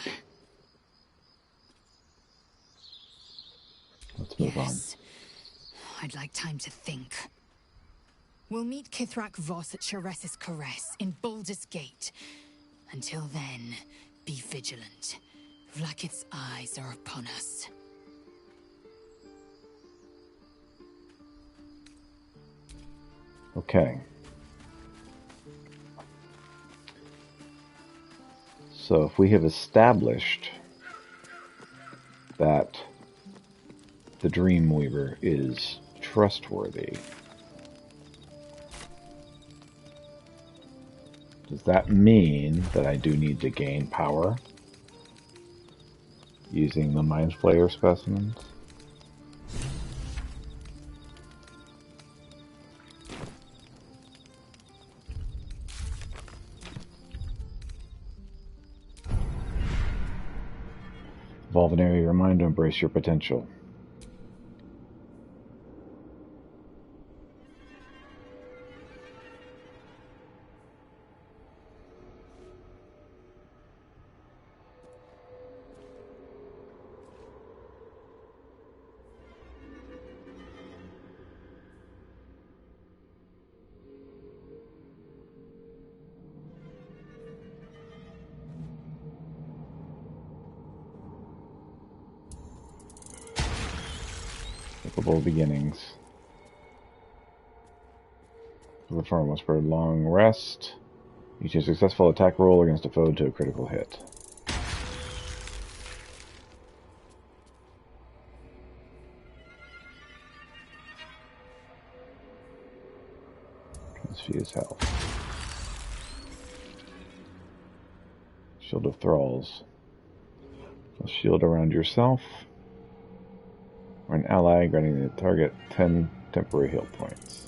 Let's move on. I'd like time to think. We'll meet Kithrak Voss at Sharesis Caress in Baldur's Gate. Until then, be vigilant. Vlaakith's eyes are upon us. Okay. So if we have established that the Dreamweaver is trustworthy, does that mean that I do need to gain power using the Mind Flayer specimens? Evolve an area of your mind to embrace your potential. Capable beginnings. Perform once per long rest. Each a successful attack roll against a foe to a critical hit. Transfuse health. Shield of Thralls. A shield around yourself or an ally, granting the target 10 temporary heal points.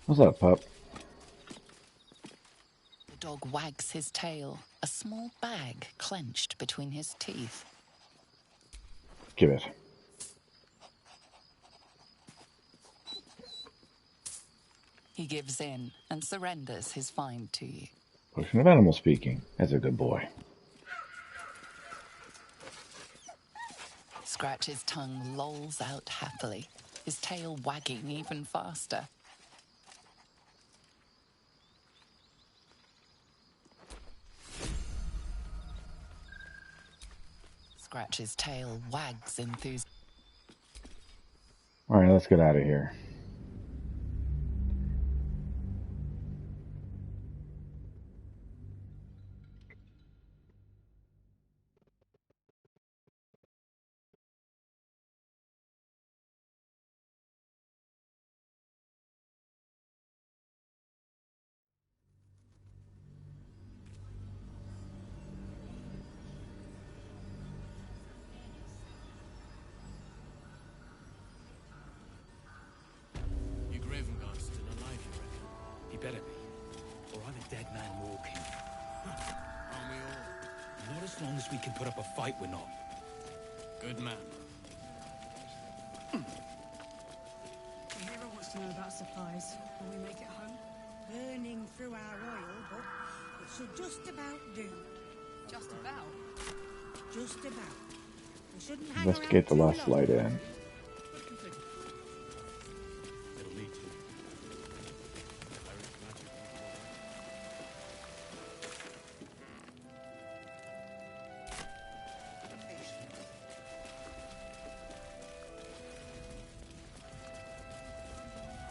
What's up, pup? The dog wags his tail, a small bag clenched between his teeth. Give it. He gives in and surrenders his find to you. Potion of animal speaking. That's a good boy. Scratch's tongue lolls out happily, his tail wagging even faster. Scratch's tail wags enthusiastically. Alright, let's get out of here. Better be. Or I'm a dead man walking. Aren't we all? Not as long as we can put up a fight, we're not. Good man. The hero wants to know about supplies when we make it home. Burning through our oil, but it should just about do. Just about? Just about. We shouldn't hang Investigate the around last too long. light in.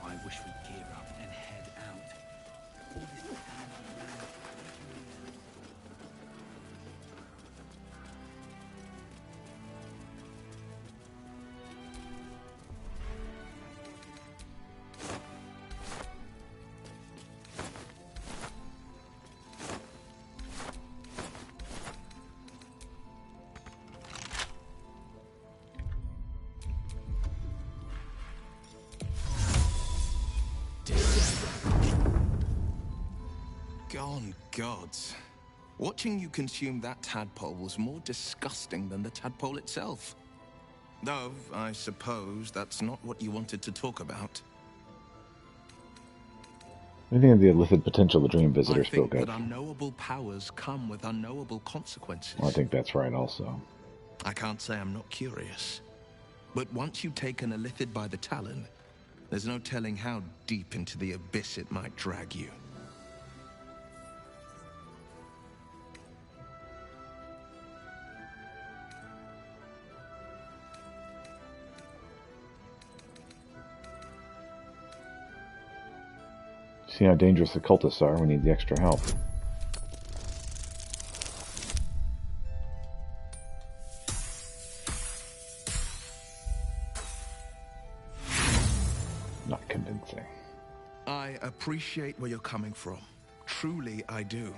I wish we'd gear up and head out. All this time around. Gone gods. Watching you consume that tadpole was more disgusting than the tadpole itself. Though, I suppose that's not what you wanted to talk about. Anything of the illicit potential the dream visitor I think spoke of. that unknowable powers come with unknowable consequences. Well, I think that's right also. I can't say I'm not curious. But once you've taken a lithid by the talon, there's no telling how deep into the abyss it might drag you. See how dangerous the cultists are. We need the extra help. Not convincing. I appreciate where you're coming from. Truly, I do.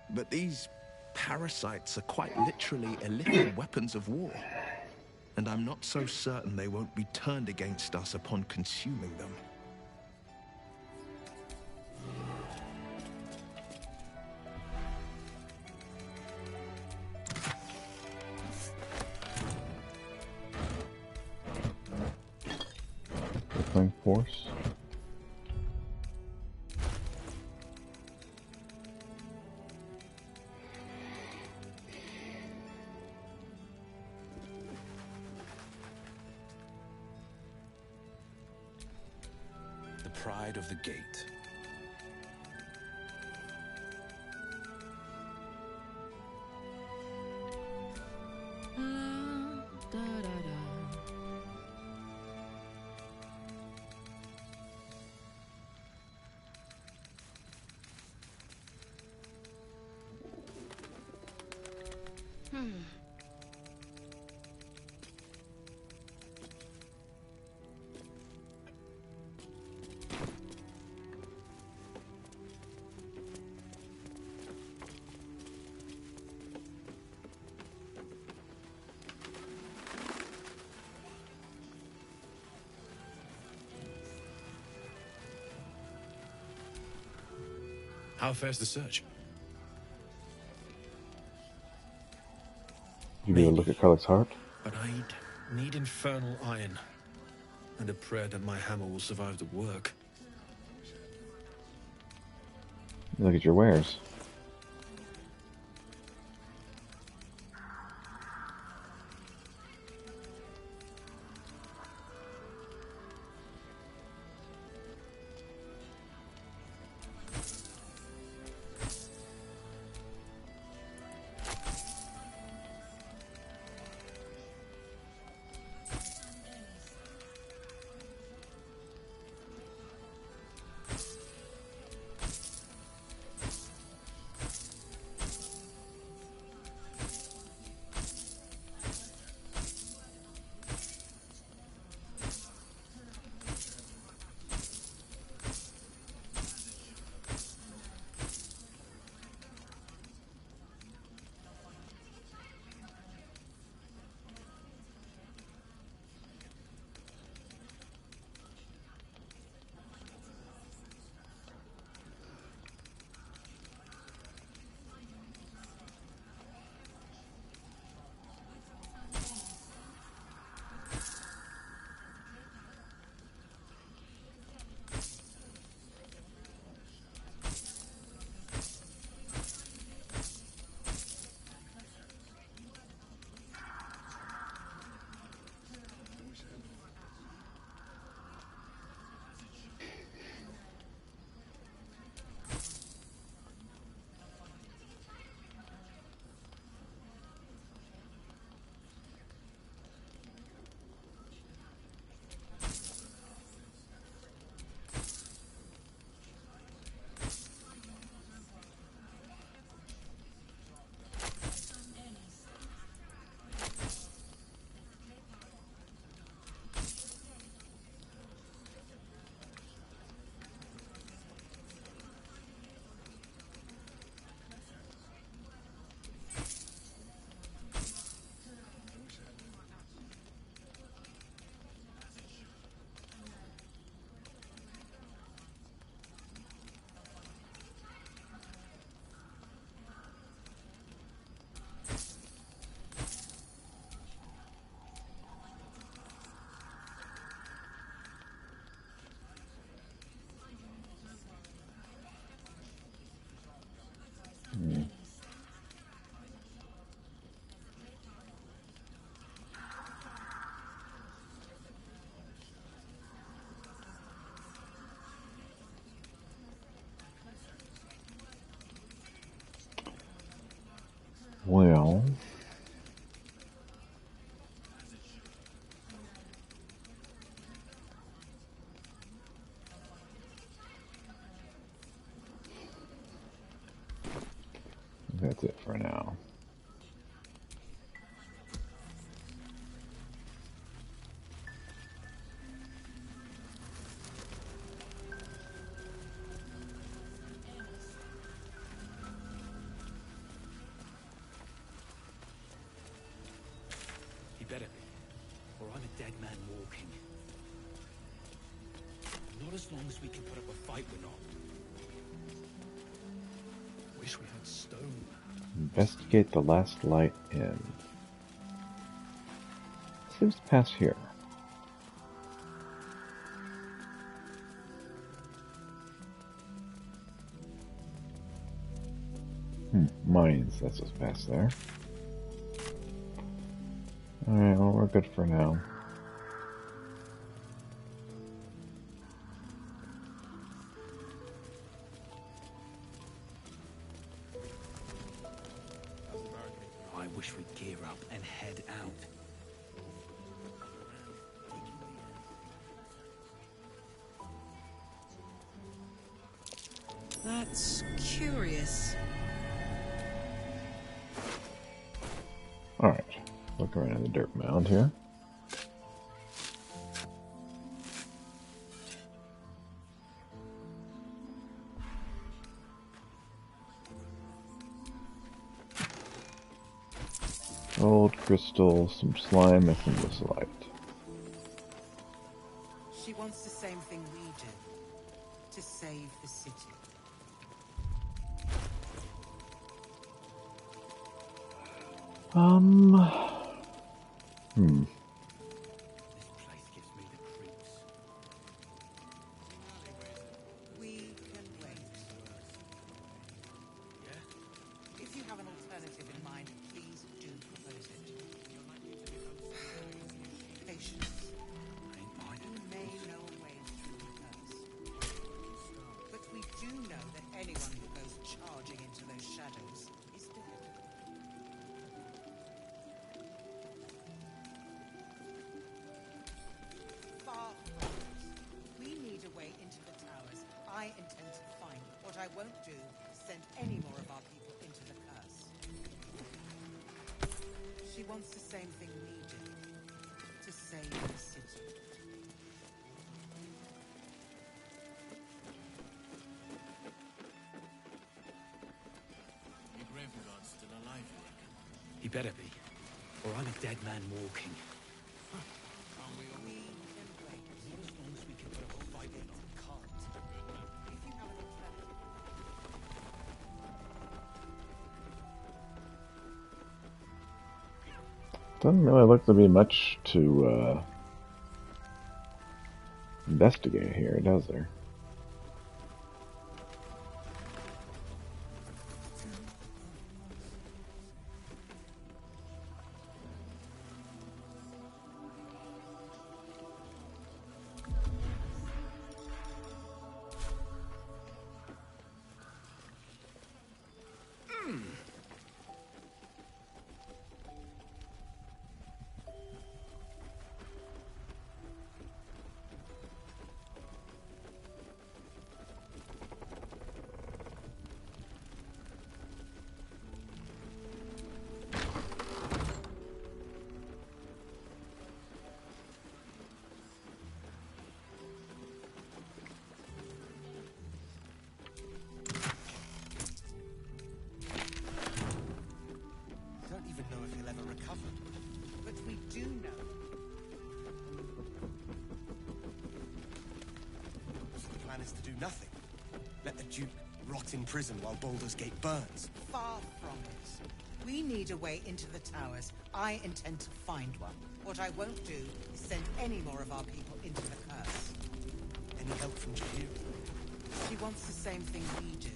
But these parasites are quite literally illithid weapons of war. And I'm not so certain they won't be turned against us upon consuming them. Crippling force. The pride of the gate. How fares the search? You go look at Karlach's heart? But I'd need infernal iron. And a prayer that my hammer will survive the work. Look at your wares. Well, that's it for now. He better be, or I'm a dead man walking. Not as long as we can put up a fight, we're not. Wish we had stone. Investigate the last light in. Seems to pass here. Mines, that's just past there. Alright, well, we're good for now. I wish we'd gear up and head out. That's curious. Alright, look around the dirt mound here. Gold, crystal, some slime, and some light. She wants the same thing we do. To save the city. Hmm. We can wait. If you have an alternative in mind, please do propose it. Patience. You may know a way through the curse. But we do know that anyone who goes charging into those shadows is dead. Far from it. We need a way into the towers. I intend to find. What I won't do is send any more of our people into the curse. She wants the same thing we do. To save the city. The Gravenguard's still alive, you reckon? He better be, or I'm a dead man walking. We can wait. As long as we can put up a fight, we can't. If you have an alternative. Doesn't really look to be much to investigate here, does there? Don't even know if he'll ever recover. But we do know. So the plan is to do nothing. Let the Duke rot in prison while Baldur's Gate burns. Far from it. We need a way into the towers. I intend to find one. What I won't do is send any more of our people into the curse. Any help from Jahir? She wants the same thing we do.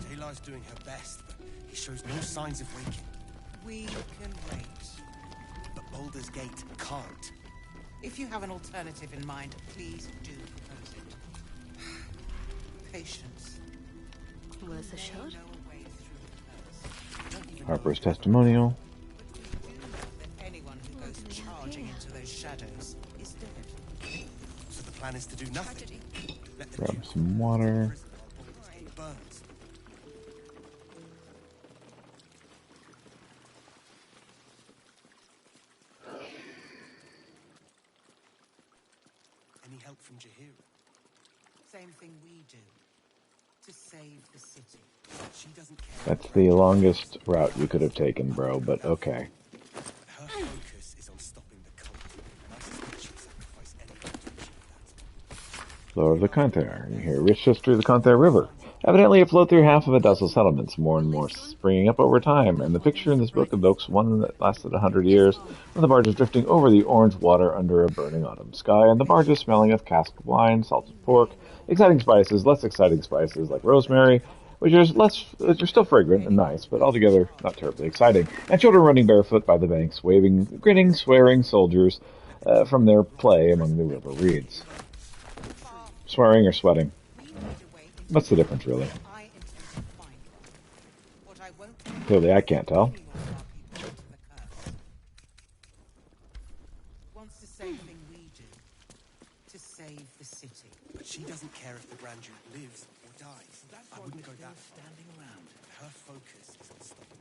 Taylor's doing her best, but he shows no signs of waking. We can wait. But Baldur's Gate can't. If you have an alternative in mind, please do propose it. Patience. Worth a shot. Harper's testimonial. Anyone who goes charging into those shadows is dead. So the plan is to do nothing. Let the Grab Duke some water. Baldur's Gate burns. Any help from Jahir? Same thing we do. To save the city. She doesn't care. That's the longest route you could have taken, bro, but okay. Her focus is on stopping the cult, and I suspect she'll sacrifice anything to achieve that. Lower the Contair. You hear rich history of the Contair River. Evidently, it flowed through half of Adelsa's settlements, more and more springing up over time, and the picture in this book evokes one that lasted 100 years, with the barges drifting over the orange water under a burning autumn sky, and the barges smelling of casked wine, salted pork, exciting spices, less exciting spices like rosemary, which are still fragrant and nice, but altogether not terribly exciting, and children running barefoot by the banks, waving, grinning, swearing soldiers from their play among the river reeds. Swearing or sweating? What's the difference, really? Clearly, I can't tell. Wants the same thing we do. To save the city. But she doesn't care if the Grand Duke lives or dies. I wouldn't go that far. Her focus is on stopping